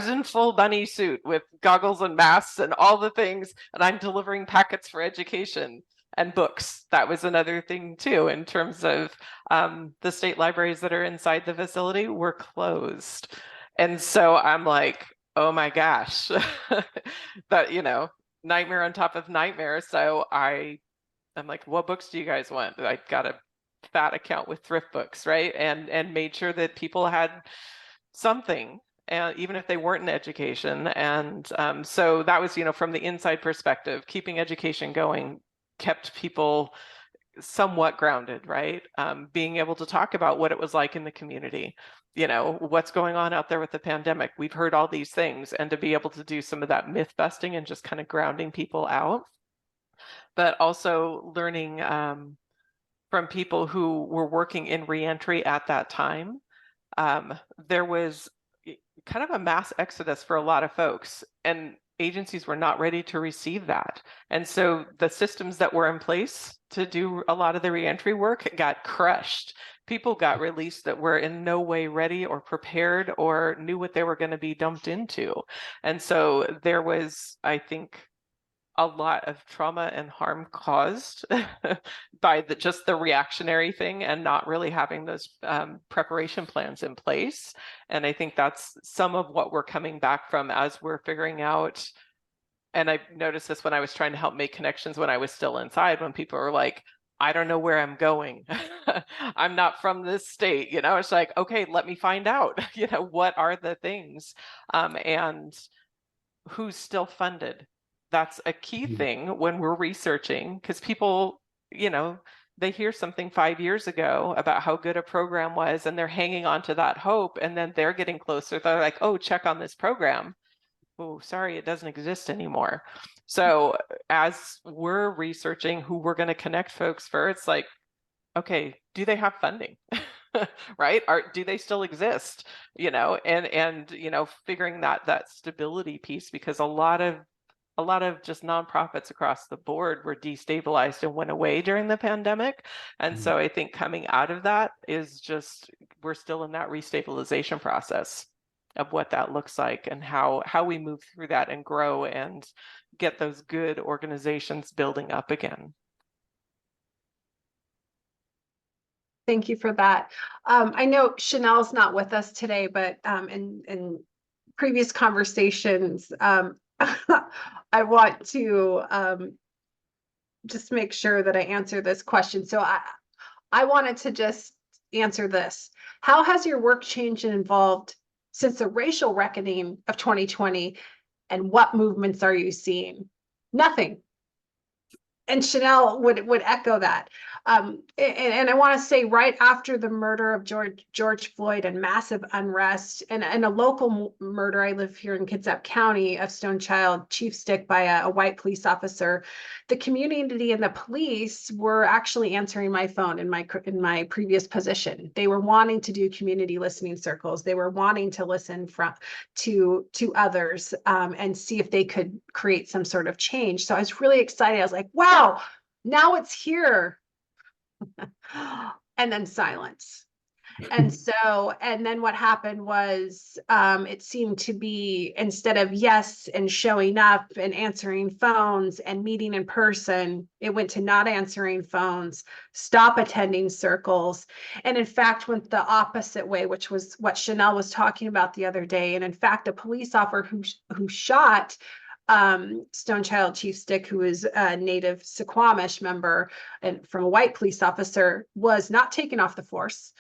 Speaker 2: in full bunny suit with goggles and masks and all the things, and I'm delivering packets for education and books. That was another thing too, in terms of the state libraries that are inside the facility were closed. And so I'm like, oh my gosh, but nightmare on top of nightmare. So I'm like, what books do you guys want? I got a fat account with thrift books, right? And made sure that people had something, and even if they weren't in education. And so that was, from the inside perspective, keeping education going kept people somewhat grounded, right? Being able to talk about what it was like in the community, what's going on out there with the pandemic. We've heard all these things, and to be able to do some of that myth busting and just kind of grounding people out, but also learning from people who were working in reentry at that time. There was kind of a mass exodus for a lot of folks, and agencies were not ready to receive that. And so the systems that were in place to do a lot of the reentry work got crushed. People got released that were in no way ready or prepared or knew what they were going to be dumped into. And so there was, I think, a lot of trauma and harm caused by just the reactionary thing and not really having those preparation plans in place. And I think that's some of what we're coming back from as we're figuring out. And I noticed this when I was trying to help make connections when I was still inside, when people were like, I don't know where I'm going. I'm not from this state. It's like, okay, let me find out, what are the things and who's still funded. That's a key thing when we're researching, because people you know, they hear something 5 years ago about how good a program was and they're hanging on to that hope, and then they're getting closer. They're like, oh, check on this program. Oh, sorry, it doesn't exist anymore. So as we're researching who we're going to connect folks for, it's like, okay, do they have funding? Right? Do they still exist? You know, and you know, figuring that stability piece, because a lot of just nonprofits across the board were destabilized and went away during the pandemic. And so I think coming out of that is just, we're still in that restabilization process of what that looks like and how we move through that and grow and get those good organizations building up again.
Speaker 4: Thank you for that. I know Chanel's not with us today, but in previous conversations, I want to just make sure that I answer this question. So I wanted to just answer this. How has your work changed and evolved since the racial reckoning of 2020? And what movements are you seeing? Nothing. And Chanel would echo that. And I want to say, right after the murder of George Floyd and massive unrest and a local murder, I live here in Kitsap County, of Stone Child Chief Stick by a white police officer, the community and the police were actually answering my phone in my previous position. They were wanting to do community listening circles. They were wanting to listen to others and see if they could create some sort of change. So I was really excited. I was like, wow, now it's here. And then silence. And then what happened was it seemed to be, instead of yes and showing up and answering phones and meeting in person, it went to not answering phones, stop attending circles, and in fact went the opposite way, which was what Chanel was talking about the other day. And in fact, a police officer who shot Stone Child Chief Stick, who is a native Suquamish member and from a white police officer, was not taken off the force.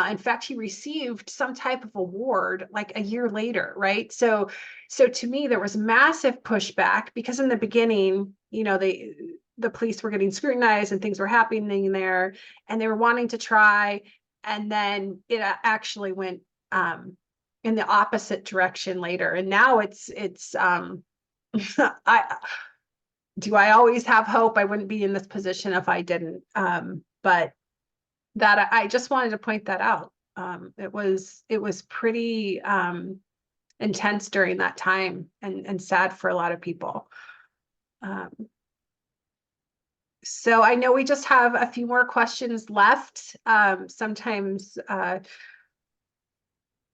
Speaker 4: In fact, he received some type of award like a year later, right? So to me, there was massive pushback because in the beginning, you know, the police were getting scrutinized and things were happening there, and they were wanting to try, and then it actually went in the opposite direction later. And now it's do I always have hope? I wouldn't be in this position if I didn't. But that I just wanted to point that out. It was pretty intense during that time and sad for a lot of people. So I know we just have a few more questions left. Sometimes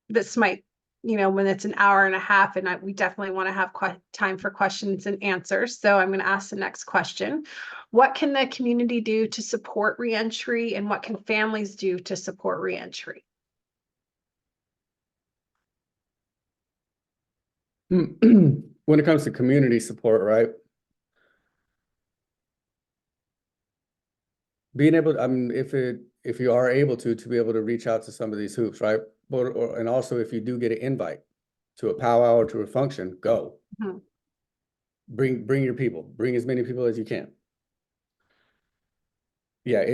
Speaker 4: this might, you know, when it's an hour and a half, and we definitely want to have time for questions and answers. So I'm going to ask the next question. What can the community do to support reentry, and what can families do to support reentry?
Speaker 3: When it comes to community support, right? Being able to, I mean, if you are able to be able to reach out to some of these hoops, right? And also if you do get an invite to a powwow or to a function, go.
Speaker 4: Mm-hmm.
Speaker 3: Bring your people, bring as many people as you can. Yeah,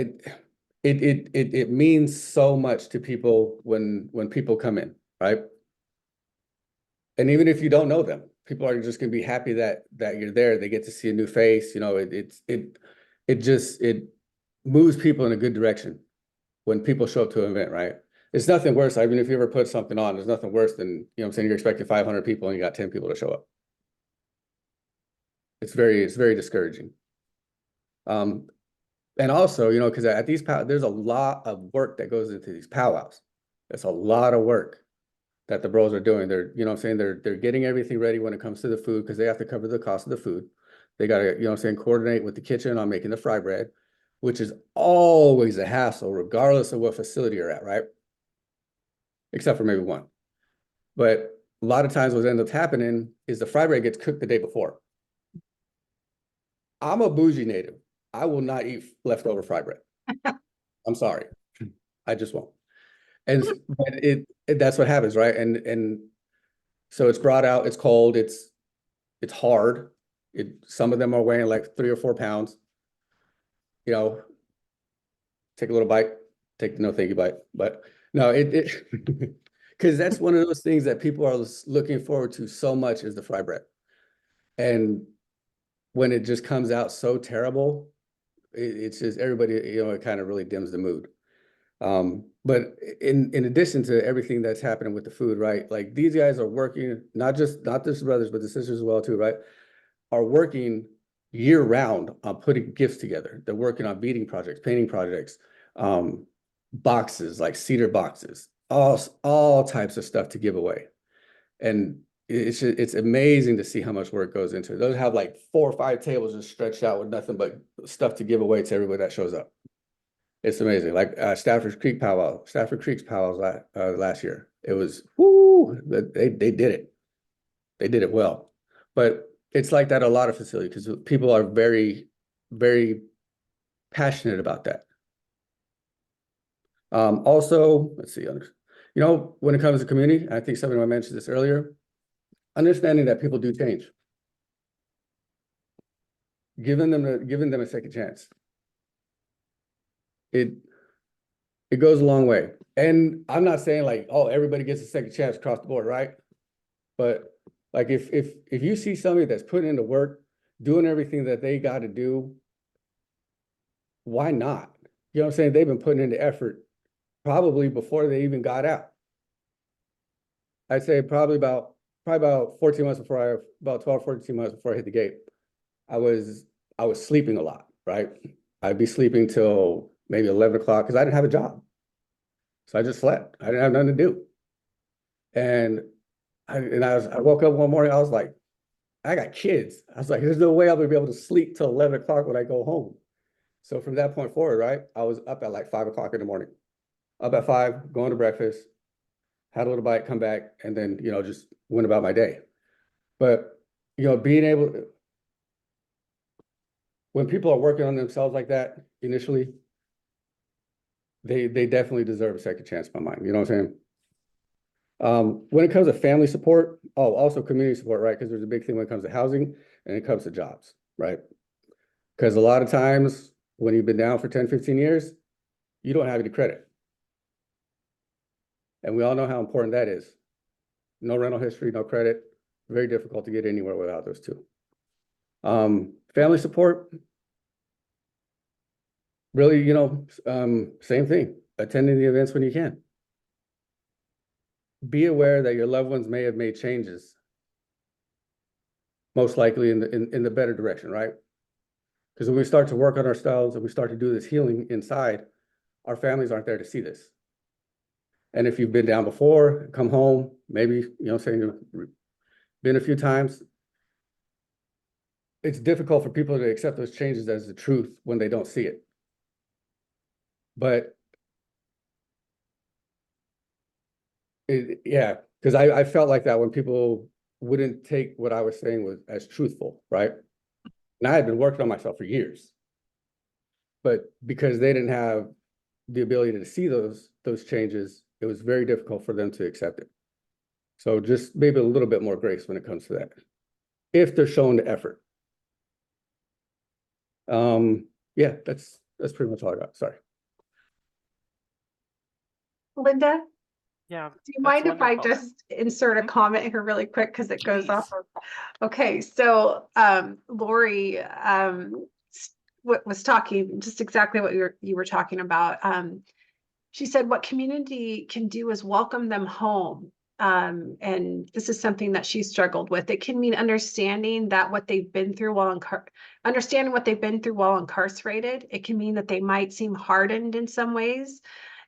Speaker 3: it means so much to people when people come in, right? And even if you don't know them, people are just gonna be happy that you're there. They get to see a new face. You know, it moves people in a good direction when people show up to an event, right? It's nothing worse. I mean, if you ever put something on, there's nothing worse than, you know what I'm saying, you're expecting 500 people and you got 10 people to show up. It's very discouraging. And also, you know, because at these there's a lot of work that goes into these powwows. It's a lot of work that the bros are doing. They're, you know what I'm saying, they're getting everything ready when it comes to the food, because they have to cover the cost of the food. They got to, you know what I'm saying, coordinate with the kitchen on making the fry bread, which is always a hassle, regardless of what facility you're at, right? Except for maybe one. But a lot of times what ends up happening is the fry bread gets cooked the day before. I'm a bougie native. I will not eat leftover fry bread. I'm sorry. I just won't. And but that's what happens, right? And so it's brought out, it's cold, it's hard. Some of them are weighing like 3 or 4 pounds. You know, take a little bite, take the no thank you bite. But no, it because that's one of those things that people are looking forward to so much is the fry bread. And when it just comes out so terrible, it's just everybody, it kind of really dims the mood. But in addition to everything that's happening with the food, right? Like these guys are working, not the brothers, but the sisters as well too, right? Are working year round on putting gifts together. They're working on beading projects, painting projects, boxes, like cedar boxes, all types of stuff to give away. And it's amazing to see how much work goes into it. They'll have like 4 or 5 tables just stretched out with nothing but stuff to give away to everybody that shows up. It's amazing. Like Stafford Creek's powwows last year. It was they did it. They did it well. But it's like that at a lot of facilities because people are very, very passionate about that. Also, let's see, when it comes to community, I think somebody mentioned this earlier, understanding that people do change. Giving them a second chance. It goes a long way. And I'm not saying like, oh, everybody gets a second chance across the board, right? But like if you see somebody that's putting into work, doing everything that they got to do, why not? You know what I'm saying? They've been putting in the effort probably before they even got out. I'd say probably about 14 months before about 12, 14 months before I hit the gate, I was sleeping a lot, right? I'd be sleeping till maybe 11 o'clock because I didn't have a job. So I just slept. I didn't have nothing to do. And I woke up one morning, I was like, I got kids. I was like, there's no way I'm gonna be able to sleep till 11 o'clock when I go home. So from that point forward, right, I was up at like 5 o'clock in the morning. Up at 5, going to breakfast, had a little bite, come back, and then, just went about my day. But, being able to, when people are working on themselves like that initially, they definitely deserve a second chance in my mind. You know what I'm saying? When it comes to family support, also community support, right? Because there's a big thing when it comes to housing and it comes to jobs, right? Because a lot of times when you've been down for 10, 15 years, you don't have any credit. And we all know how important that is. No rental history, no credit, very difficult to get anywhere without those two. Family support, really, same thing, attending the events when you can. Be aware that your loved ones may have made changes, most likely in the better direction, right? Because when we start to work on ourselves and we start to do this healing inside, our families aren't there to see this. And if you've been down before, come home, maybe, saying you've been a few times, it's difficult for people to accept those changes as the truth when they don't see it. But because I felt like that when people wouldn't take what I was saying as truthful, right? And I had been working on myself for years. But because they didn't have the ability to see those changes, it was very difficult for them to accept it. So just maybe a little bit more grace when it comes to that, if they're showing the effort. Yeah, that's pretty much all I got. Sorry.
Speaker 4: Linda,
Speaker 2: Yeah.
Speaker 4: do you mind if I
Speaker 2: wonderful.
Speaker 4: just insert a comment here really quick because it goes off of, okay, so Lori was talking just exactly what you were talking about. She said what community can do is welcome them home. And this is something that she struggled with. It can mean understanding what they've been through while incarcerated. It can mean that they might seem hardened in some ways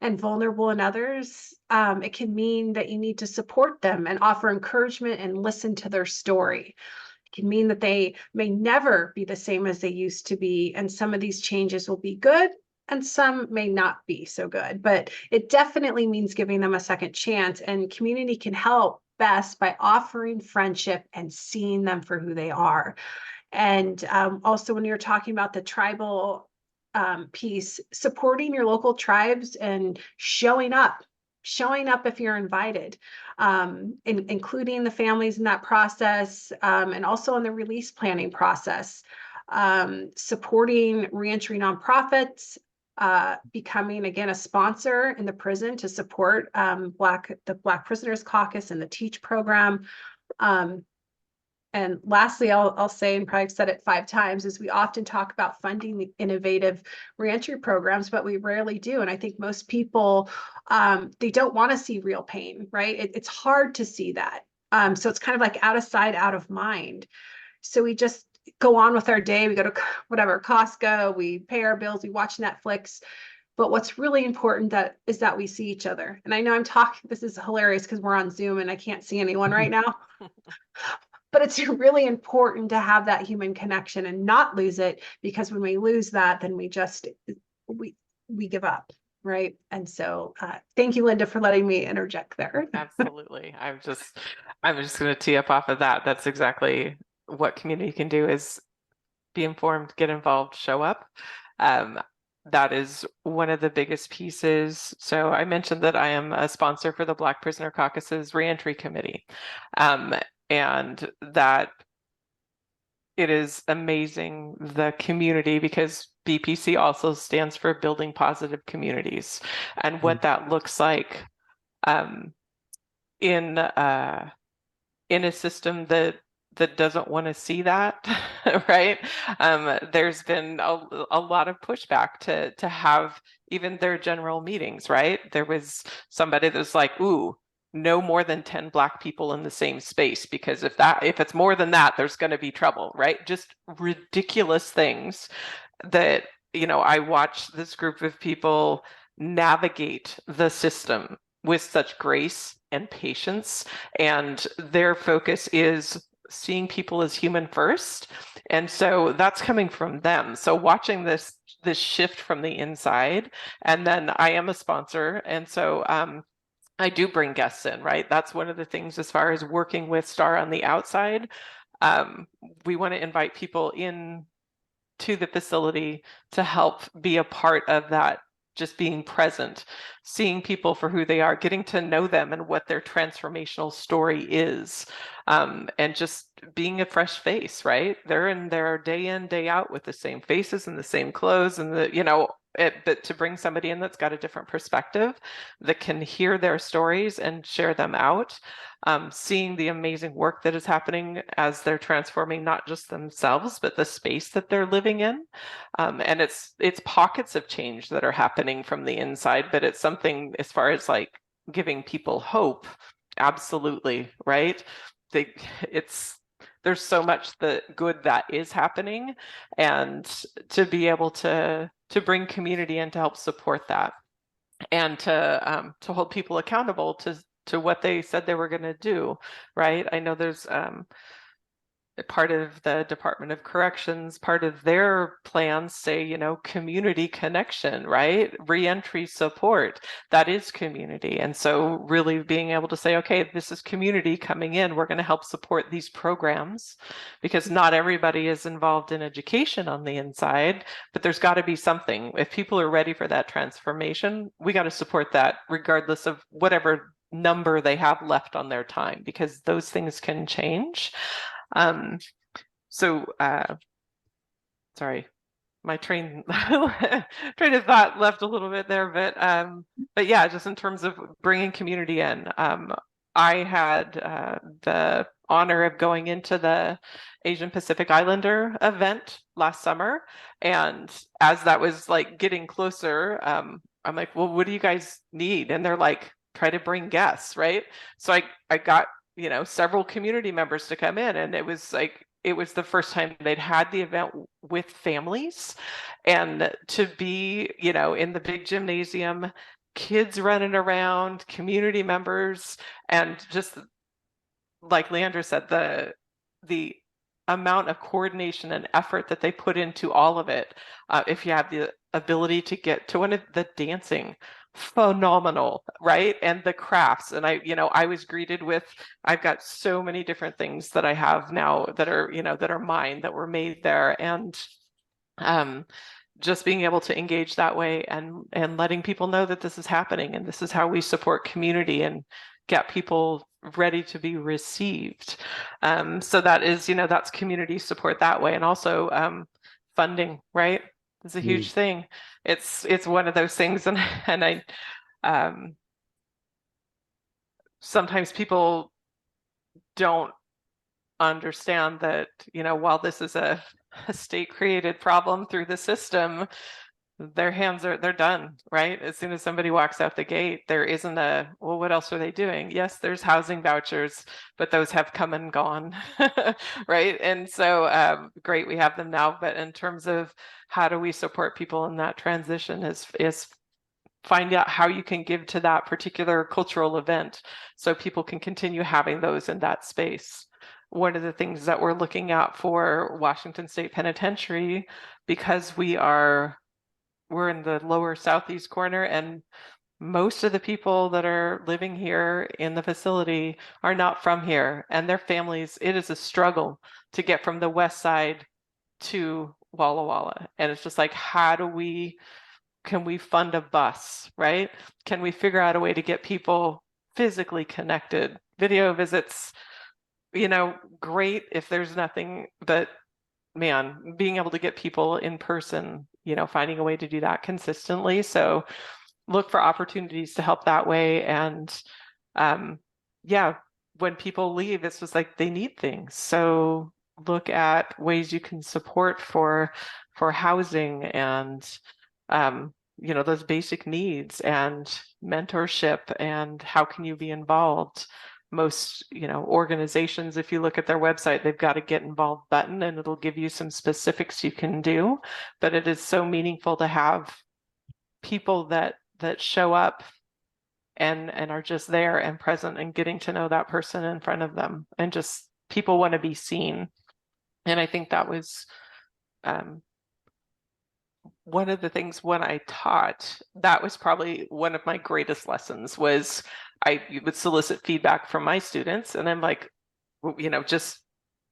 Speaker 4: and vulnerable in others. It can mean that you need to support them and offer encouragement and listen to their story. It can mean that they may never be the same as they used to be, and some of these changes will be good and some may not be so good, but it definitely means giving them a second chance, and community can help best by offering friendship and seeing them for who they are. And also when you're talking about the tribal piece, supporting your local tribes and showing up if you're invited, including the families in that process, and also in the release planning process, supporting reentry nonprofits, becoming again a sponsor in the prison to support the Black Prisoners Caucus and the TEACH program. And lastly, I'll say, and probably said it 5 times, is we often talk about funding the innovative reentry programs, but we rarely do. And I think most people, they don't want to see real pain, right? It's hard to see that. So it's kind of like out of sight, out of mind. So we just go on with our day. We go to whatever, Costco, we pay our bills, we watch Netflix. But what's really important is that we see each other. And I know I'm talking, this is hilarious because we're on Zoom and I can't see anyone right now. But it's really important to have that human connection and not lose it, because when we lose that, then we give up, right? And so thank you, Linda, for letting me interject there.
Speaker 2: Absolutely. I'm just going to tee up off of that. That's exactly what community can do, is be informed, get involved, show up. That is one of the biggest pieces. So I mentioned that I am a sponsor for the Black Prisoner Caucus's Reentry Committee. And that it is amazing, the community, because BPC also stands for Building Positive Communities, and what that looks like in a system that doesn't want to see that, right? There's been a lot of pushback to have even their general meetings, right? There was somebody that was like, ooh, no more than 10 Black people in the same space, because if it's more than that, there's going to be trouble, right? Just ridiculous things that, I watch this group of people navigate the system with such grace and patience, and their focus is seeing people as human first. And so that's coming from them. So watching this shift from the inside, and then I am a sponsor, and so I do bring guests in, right? That's one of the things as far as working with STAR on the outside. We want to invite people in to the facility to help be a part of that, just being present, seeing people for who they are, getting to know them and what their transformational story is, and just being a fresh face, right? They're in there day in, day out with the same faces and the same clothes, and but to bring somebody in that's got a different perspective, that can hear their stories and share them out, seeing the amazing work that is happening as they're transforming not just themselves, but the space that they're living in. And it's pockets of change that are happening from the inside, but it's something as far as like giving people hope. Absolutely, right? There's so much good that is happening, and to be able to bring community in to help support that, and to hold people accountable to what they said they were going to do, right? I know there's part of the Department of Corrections, part of their plans say, community connection, right? Reentry support, that is community. And so really being able to say, okay, this is community coming in, we're going to help support these programs, because not everybody is involved in education on the inside, but there's got to be something. If people are ready for that transformation, we got to support that regardless of whatever number they have left on their time, because those things can change. Sorry, my train of thought left a little bit there, but yeah, just in terms of bringing community in, I had the honor of going into the Asian Pacific Islander event last summer, and as that was like getting closer, I'm like, well, what do you guys need? And they're like, try to bring guests, right? So I got several community members to come in, and it was the first time they'd had the event with families, and to be in the big gymnasium, kids running around, community members, and just like Leandra said, the amount of coordination and effort that they put into all of it. If you have the ability to get to one of the dancing, phenomenal, right? And the crafts, and I was greeted with, I've got so many different things that I have now that are mine, that were made there, and just being able to engage that way, and letting people know that this is happening, and this is how we support community and get people ready to be received. So that is, that's community support that way, and also funding, right? It's a huge thing. It's one of those things, and I sometimes people don't understand that, you know, while this is a state created problem through the system, they're done, right? As soon as somebody walks out the gate, there isn't a, well, what else are they doing? Yes, there's housing vouchers, but those have come and gone, right? And so great, we have them now, but in terms of how do we support people in that transition is find out how you can give to that particular cultural event so people can continue having those in that space. One of the things that we're looking at for Washington State Penitentiary, because we're in the lower southeast corner, and most of the people that are living here in the facility are not from here, and their families, it is a struggle to get from the west side to Walla Walla. And it's just like, can we fund a bus, right? Can we figure out a way to get people physically connected? Video visits, you know, great if there's nothing, but man, being able to get people in person, you know, finding a way to do that consistently. So look for opportunities to help that way. And yeah, when people leave, it's just like they need things. So look at ways you can support for housing and you know, those basic needs and mentorship, and how can you be involved. Most, you know, organizations, if you look at their website, they've got a get involved button, and it'll give you some specifics you can do. But it is so meaningful to have people that show up and are just there and present and getting to know that person in front of them, and just people want to be seen. And I think that was one of the things when I taught, that was probably one of my greatest lessons, was I would solicit feedback from my students, and I'm like, you know, just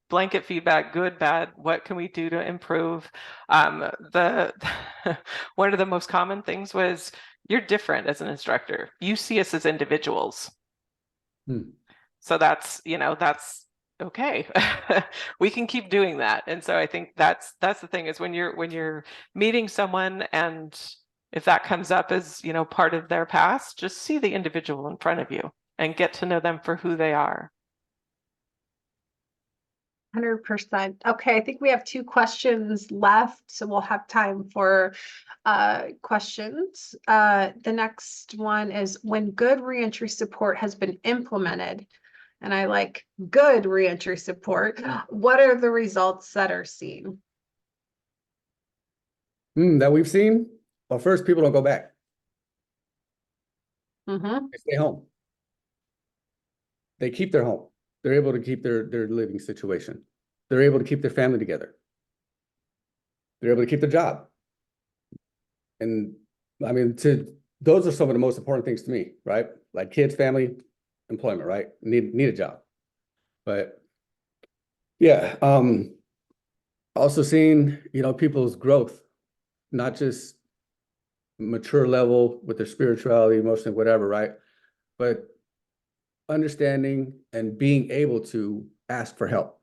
Speaker 2: blanket feedback, good, bad, what can we do to improve? One of the most common things was, you're different as an instructor. You see us as individuals. So that's, you know, that's okay. We can keep doing that. And so I think that's the thing, is when you're meeting someone, and if that comes up as, you know, part of their past, just see the individual in front of you and get to know them for who they are.
Speaker 4: 100%. Okay, I think we have 2 questions left, so we'll have time for questions. The next one is, when good reentry support has been implemented, and I like good reentry support, what are the results that are seen?
Speaker 3: That we've seen? Well, first, people don't go back.
Speaker 4: Mm-hmm.
Speaker 3: They stay home. They keep their home. They're able to keep their living situation. They're able to keep their family together. They're able to keep their job. And I mean, those are some of the most important things to me, right? Like kids, family, employment, right? Need a job. But yeah, also seeing, you know, people's growth, not just mature level with their spirituality, emotion, whatever, right? But understanding and being able to ask for help.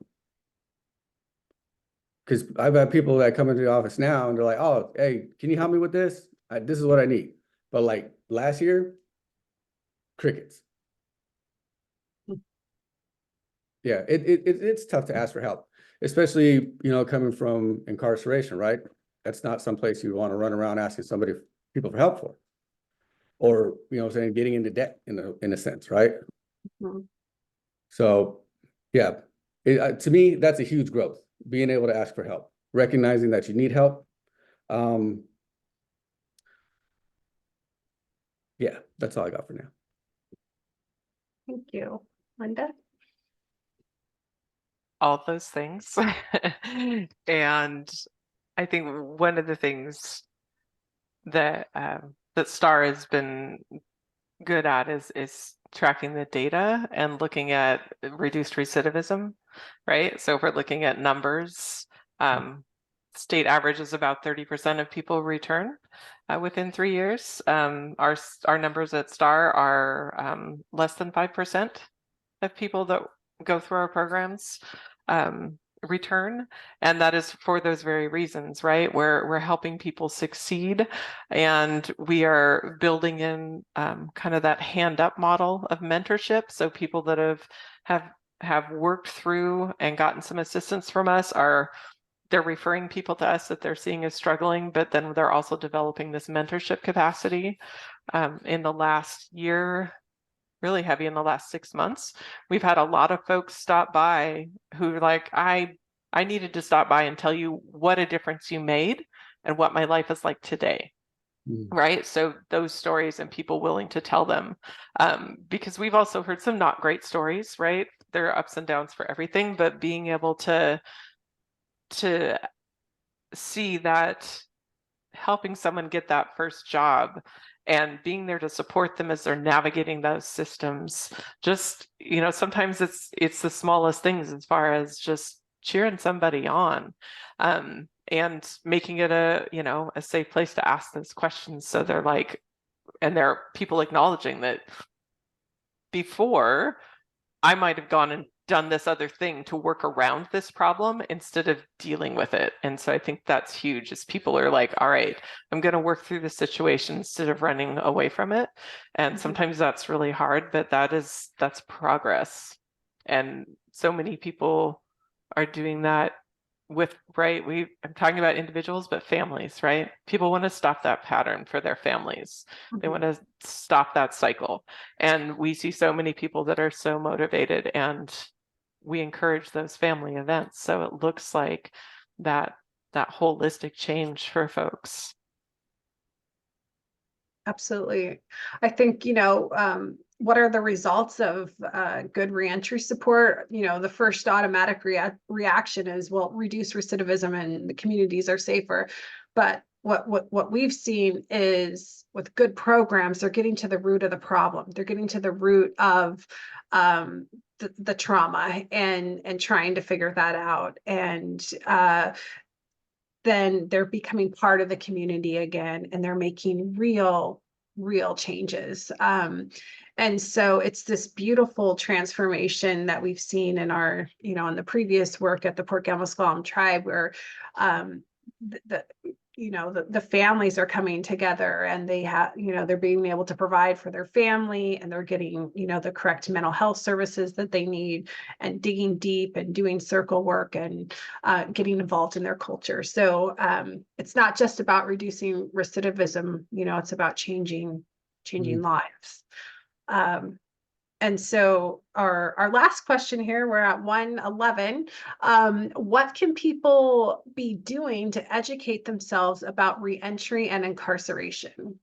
Speaker 3: Because I've had people that come into the office now and they're like, oh, hey, can you help me with this? This is what I need. But like last year, crickets. Yeah, it's tough to ask for help, especially, you know, coming from incarceration, right? That's not someplace you want to run around asking people for help for. Or, you know, saying getting into debt in a sense, right?
Speaker 4: Mm-hmm.
Speaker 3: So, yeah, to me, that's a huge growth, being able to ask for help, recognizing that you need help. Yeah, that's all I got for now.
Speaker 4: Thank you. Linda?
Speaker 2: All those things. And I think one of the things that that STAR has been good at is tracking the data and looking at reduced recidivism, right? So if we're looking at numbers, state average is about 30% of people return within 3 years. Our numbers at STAR are less than 5% of people that go through our programs. return, and that is for those very reasons, right? We're helping people succeed, and we are building in kind of that hand up model of mentorship. So people that have worked through and gotten some assistance from us they're referring people to us that they're seeing as struggling, but then they're also developing this mentorship capacity. In the last year, really heavy in the last 6 months, we've had a lot of folks stop by who are like, I needed to stop by and tell you what a difference you made and what my life is like today. Right. So those stories and people willing to tell them, because we've also heard some not great stories, right? There are ups and downs for everything, but being able to see that helping someone get that first job and being there to support them as they're navigating those systems, just, sometimes it's the smallest things as far as just cheering somebody on, and making it a safe place to ask those questions. So they're like, and there are people acknowledging that before I might have gone and done this other thing to work around this problem instead of dealing with it. And so I think that's huge, is people are like, all right, I'm going to work through the situation instead of running away from it. And sometimes that's really hard, but that's progress. And so many people are doing that right? I'm talking about individuals, but families, right? People want to stop that pattern for their families. They want to stop that cycle. And we see so many people that are so motivated, and we encourage those family events. So it looks like that holistic change for folks.
Speaker 4: Absolutely. I think, what are the results of good reentry support? The first automatic reaction is, well, reduce recidivism and the communities are safer. But what we've seen is, with good programs, they're getting to the root of the problem. They're getting to the root of the trauma and trying to figure that out. And then they're becoming part of the community again, and they're making real changes. And so it's this beautiful transformation that we've seen in our, in the previous work at the Port Gamos-Klallam tribe, where the families are coming together, and they have, they're being able to provide for their family, and they're getting, the correct mental health services that they need, and digging deep and doing circle work and getting involved in their culture. So it's not just about reducing recidivism, it's about changing lives. And so our last question here, we're at 1:11. What can people be doing to educate themselves about reentry and incarceration?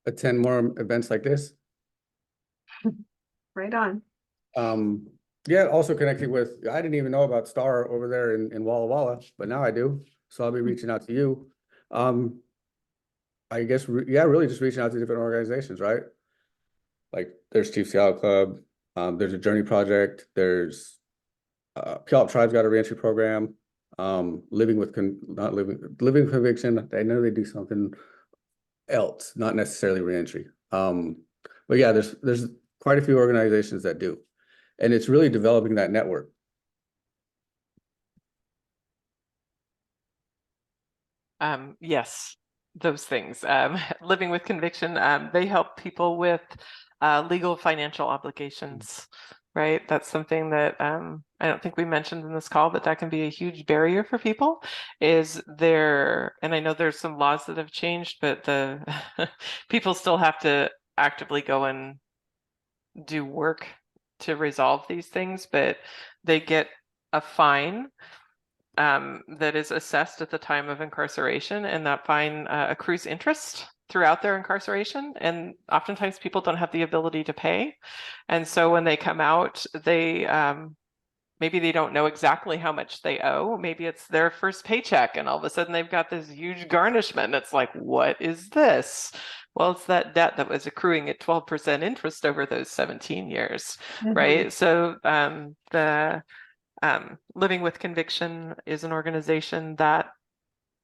Speaker 3: Attend more events like this.
Speaker 4: Right on.
Speaker 3: Yeah, also connecting with, I didn't even know about STAR over there in Walla Walla, but now I do. So I'll be reaching out to you. I guess, really just reaching out to different organizations, right? Like there's Chief Seattle Club, there's a Journey Project, there's Puyallup Tribe's got a reentry program, Living with Conviction. I know they do something else, not necessarily reentry. But yeah, there's quite a few organizations that do, and it's really developing that network.
Speaker 2: Yes, those things. Living with Conviction, they help people with legal financial obligations, right? That's something that I don't think we mentioned in this call, but that can be a huge barrier for people. And I know there's some laws that have changed, but the people still have to actively go and do work to resolve these things, but they get a fine that is assessed at the time of incarceration, and that fine accrues interest throughout their incarceration, and oftentimes people don't have the ability to pay. And so when they come out, they maybe they don't know exactly how much they owe. Maybe it's their first paycheck, and all of a sudden they've got this huge garnishment. It's like, what is this? Well, it's that debt that was accruing at 12% interest over those 17 years, right? So Living with Conviction is an organization that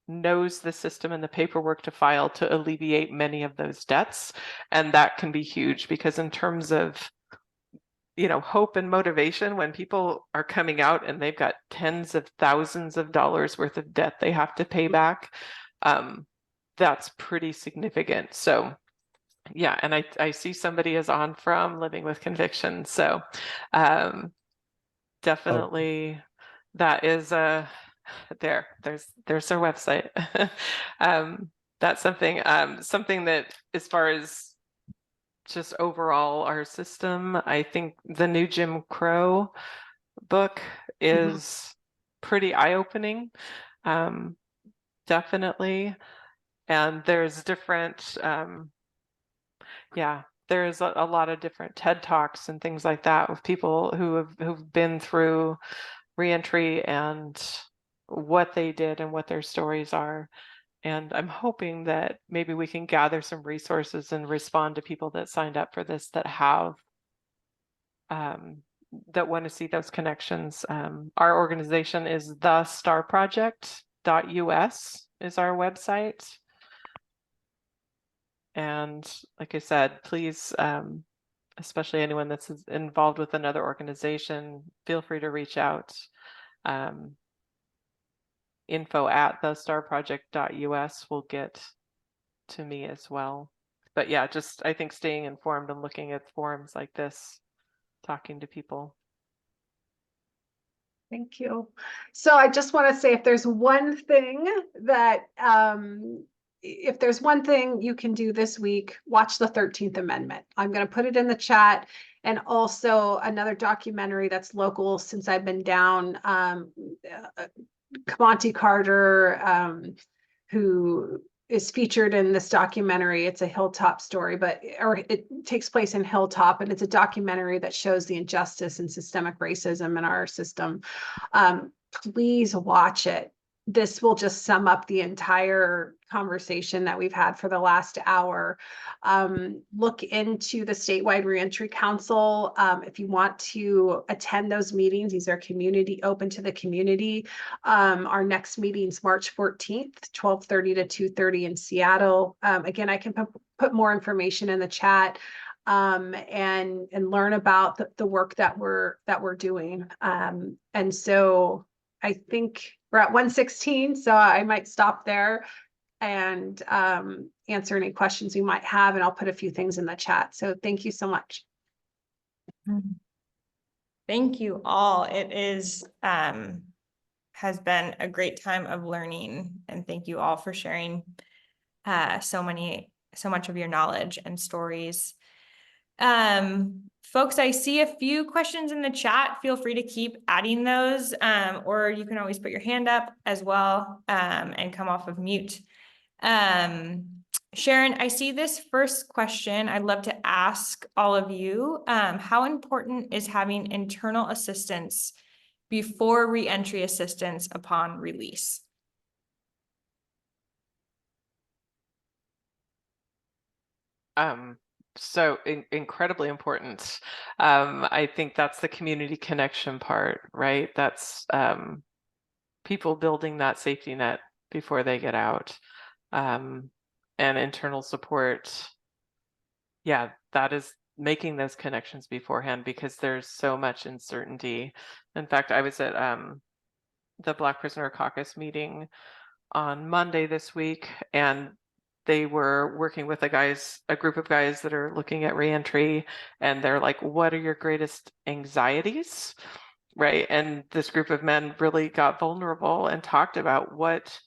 Speaker 2: knows the system and the paperwork to file to alleviate many of those debts. And that can be huge, because in terms of hope and motivation when people are coming out and they've got tens of thousands of dollars worth of debt they have to pay back. That's pretty significant. So yeah, and I see somebody is on from Living with Conviction. So definitely that is there's their website. That's something that, as far as just overall our system, I think the new Jim Crow book is pretty eye-opening. Definitely. And there's different there's a lot of different TED Talks and things like that with people who've been through reentry and what they did and what their stories are. And I'm hoping that maybe we can gather some resources and respond to people that signed up for this that have that want to see those connections. Our organization is thestarproject.us is our website. And like I said, please, especially anyone that's involved with another organization, feel free to reach out. info@thestarproject.us will get to me as well. But yeah, just I think staying informed and looking at forums like this, talking to people.
Speaker 4: Thank you. So I just want to say, if there's one thing that, if there's one thing you can do this week, watch the 13th Amendment. I'm going to put it in the chat. And also another documentary that's local since I've been down, Kamonte Carter, who is featured in this documentary. It's a Hilltop story, or it takes place in Hilltop, and it's a documentary that shows the injustice and systemic racism in our system. Please watch it. This will just sum up the entire conversation that we've had for the last hour. Look into the Statewide Reentry Council. If you want to attend those meetings, these are open to the community. Our next meeting's March 14th, 12:30 to 2:30 in Seattle. Again, I can put more information in the chat. And learn about the work that we're doing. And so I think we're at 1:16, so I might stop there and answer any questions you might have, and I'll put a few things in the chat. So thank you so much.
Speaker 1: Thank you all. It is has been a great time of learning, and thank you all for sharing so much of your knowledge and stories. Folks, I see a few questions in the chat. Feel free to keep adding those, or you can always put your hand up as well, and come off of mute. Sharon, I see this first question. I'd love to ask all of you, how important is having internal assistance before reentry assistance upon release?
Speaker 2: So incredibly important. I think that's the community connection part, right? That's people building that safety net before they get out, and internal support. Yeah, that is making those connections beforehand, because there's so much uncertainty. In fact, I was at the Black Prisoner Caucus meeting on Monday this week, and they were working with a group of guys that are looking at reentry, and they're like, what are your greatest anxieties? Right. And this group of men really got vulnerable and talked about what,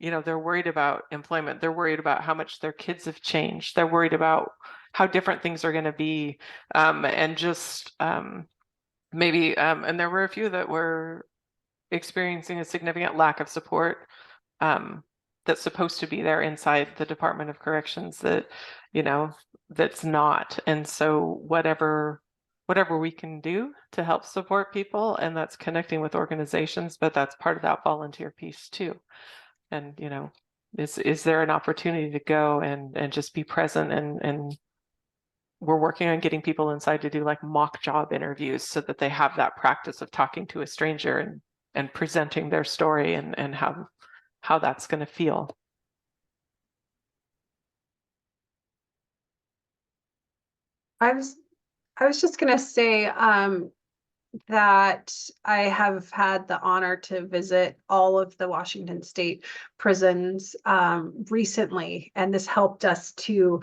Speaker 2: they're worried about employment. They're worried about how much their kids have changed. They're worried about how different things are going to be. And just maybe, and there were a few that were experiencing a significant lack of support that's supposed to be there inside the Department of Corrections that, that's not. And so whatever we can do to help support people, and that's connecting with organizations, but that's part of that volunteer piece too. And, is there an opportunity to go and just be present, and we're working on getting people inside to do like mock job interviews so that they have that practice of talking to a stranger and presenting their story and how that's going to feel.
Speaker 4: I I was just gonna say, that I have had the honor to visit all of the Washington State prisons recently, and this helped us to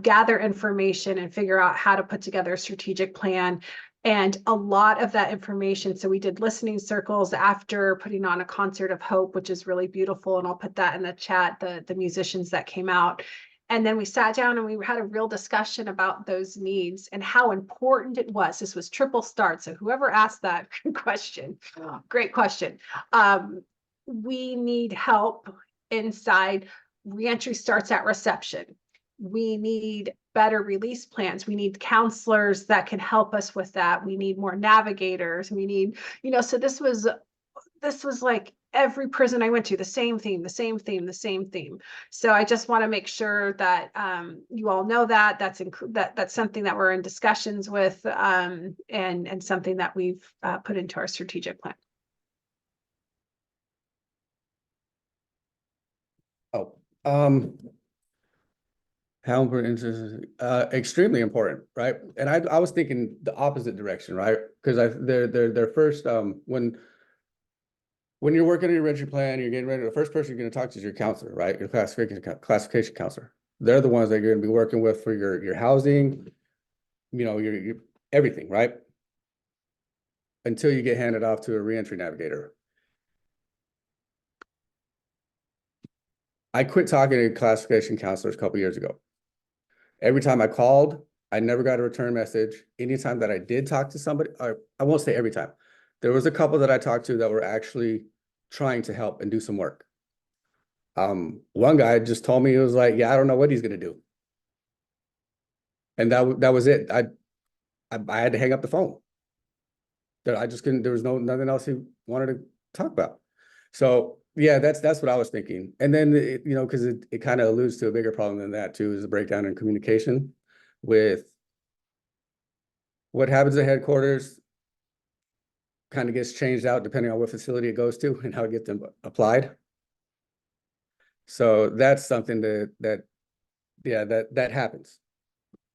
Speaker 4: gather information and figure out how to put together a strategic plan. And a lot of that information, so we did listening circles after putting on a concert of hope, which is really beautiful, and I'll put that in the chat, the musicians that came out. And then we sat down and we had a real discussion about those needs and how important it was. This was triple start. So whoever asked that question, great question. We need help inside. Reentry starts at reception. We need better release plans. We need counselors that can help us with that. We need more navigators. We need, so this was like every prison I went to, the same theme, the same theme, the same theme. So I just want to make sure that you all know that that's something that we're in discussions with, and something that we've put into our strategic plan.
Speaker 3: Oh, how important is extremely important, right? And I was thinking the opposite direction, right? Because their first when you're working on your reentry plan, you're getting ready, the first person you're going to talk to is your counselor, right? Your classification counselor. They're the ones that you're going to be working with for your housing, your everything, right? Until you get handed off to a reentry navigator. I quit talking to classification counselors a couple years ago. Every time I called, I never got a return message. Anytime that I did talk to somebody, I won't say every time. There was a couple that I talked to that were actually trying to help and do some work. One guy just told me, he was like, yeah, I don't know what he's going to do. And that was it. I had to hang up the phone. I just couldn't, there was nothing else he wanted to talk about. So yeah, that's what I was thinking. And then, because it kind of alludes to a bigger problem than that too, is the breakdown in communication with what happens at headquarters kind of gets changed out depending on what facility it goes to and how it gets them applied. So that's something that happens.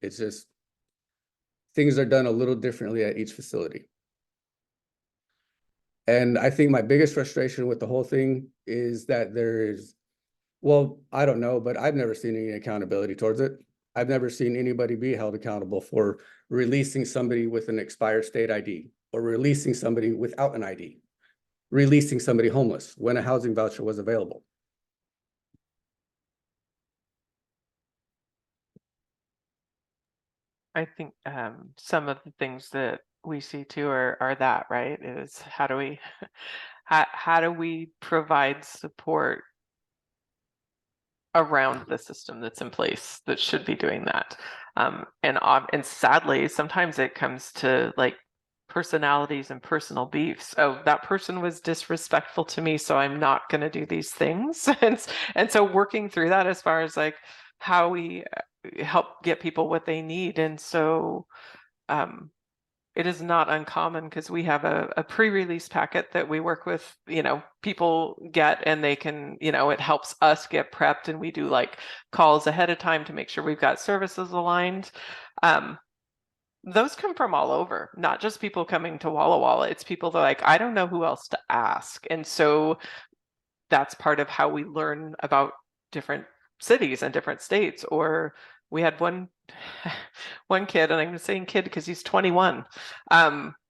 Speaker 3: It's just things are done a little differently at each facility. And I think my biggest frustration with the whole thing is that I don't know, but I've never seen any accountability towards it. I've never seen anybody be held accountable for releasing somebody with an expired state ID, or releasing somebody without an ID, releasing somebody homeless when a housing voucher was available.
Speaker 2: I think some of the things that we see too are that, right? Is how do we how do we provide support around the system that's in place that should be doing that? And sadly, sometimes it comes to like personalities and personal beefs. Oh, that person was disrespectful to me, so I'm not going to do these things. And so working through that as far as like how we help get people what they need. And so it is not uncommon because we have a pre-release packet that we work with, people get, and they can, it helps us get prepped, and we do like calls ahead of time to make sure we've got services aligned. Those come from all over, not just people coming to Walla Walla. It's people that are like, I don't know who else to ask. And so that's part of how we learn about different cities and different states. Or we had one kid, and I'm saying kid because he's 21.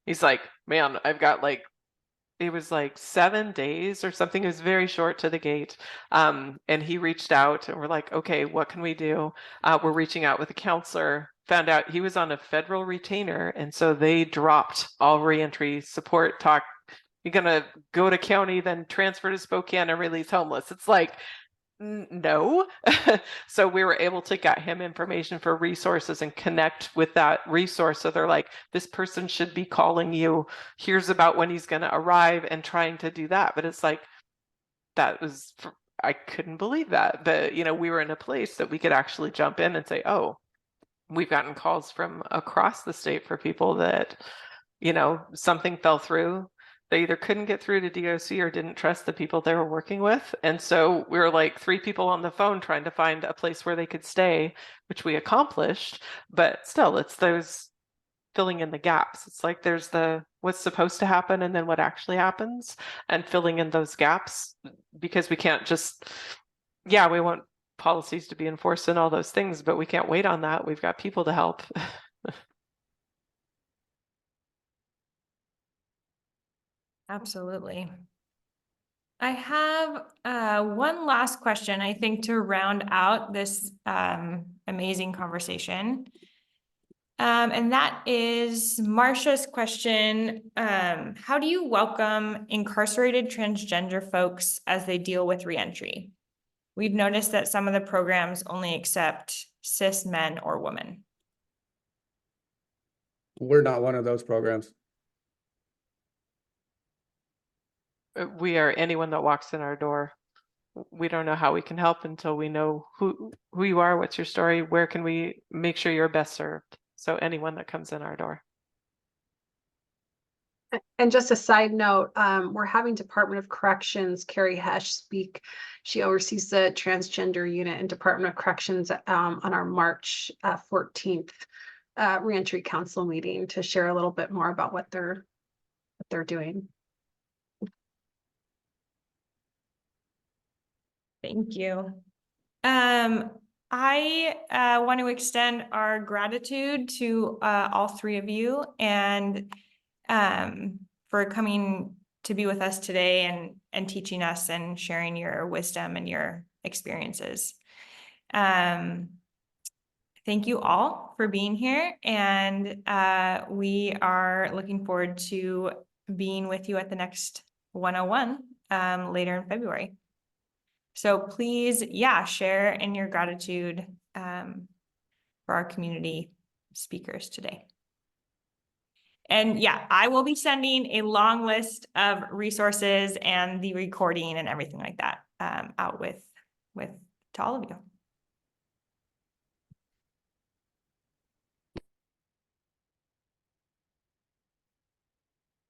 Speaker 2: He's like, man, I've got like, it was like 7 days or something. It was very short to the gate. And he reached out, and we're like, okay, what can we do? We're reaching out with a counselor, found out he was on a federal retainer. And so they dropped all reentry support talk. You're going to go to county, then transfer to Spokane and release homeless. It's like, no. So we were able to get him information for resources and connect with that resource. So they're like, this person should be calling you. Here's about when he's going to arrive, and trying to do that. But it's like, I couldn't believe that. But, we were in a place that we could actually jump in and say, oh, we've gotten calls from across the state for people that, something fell through. They either couldn't get through to DOC or didn't trust the people they were working with. And so we were like 3 people on the phone trying to find a place where they could stay, which we accomplished. But still, it's those filling in the gaps. It's like there's the what's supposed to happen and then what actually happens, and filling in those gaps, because we can't just, yeah, we want policies to be enforced and all those things, but we can't wait on that. We've got people to help.
Speaker 1: Absolutely. I have one last question, I think, to round out this amazing conversation. And that is Marcia's question. How do you welcome incarcerated transgender folks as they deal with reentry? We've noticed that some of the programs only accept cis men or women.
Speaker 3: We're not one of those programs.
Speaker 2: We are anyone that walks in our door. We don't know how we can help until we know who you are, what's your story, where can we make sure you're best served. So anyone that comes in our door.
Speaker 4: And just a side note, we're having Department of Corrections, Carrie Hesh, speak. She oversees the transgender unit in Department of Corrections on our March 14th reentry council meeting to share a little bit more about what they're doing.
Speaker 1: Thank you. I want to extend our gratitude to all three of you and for coming to be with us today and teaching us and sharing your wisdom and your experiences. Thank you all for being here, and we are looking forward to being with you at the next 101 later in February. So please, yeah, share in your gratitude for our community speakers today. And yeah, I will be sending a long list of resources and the recording and everything like that out with to all of you.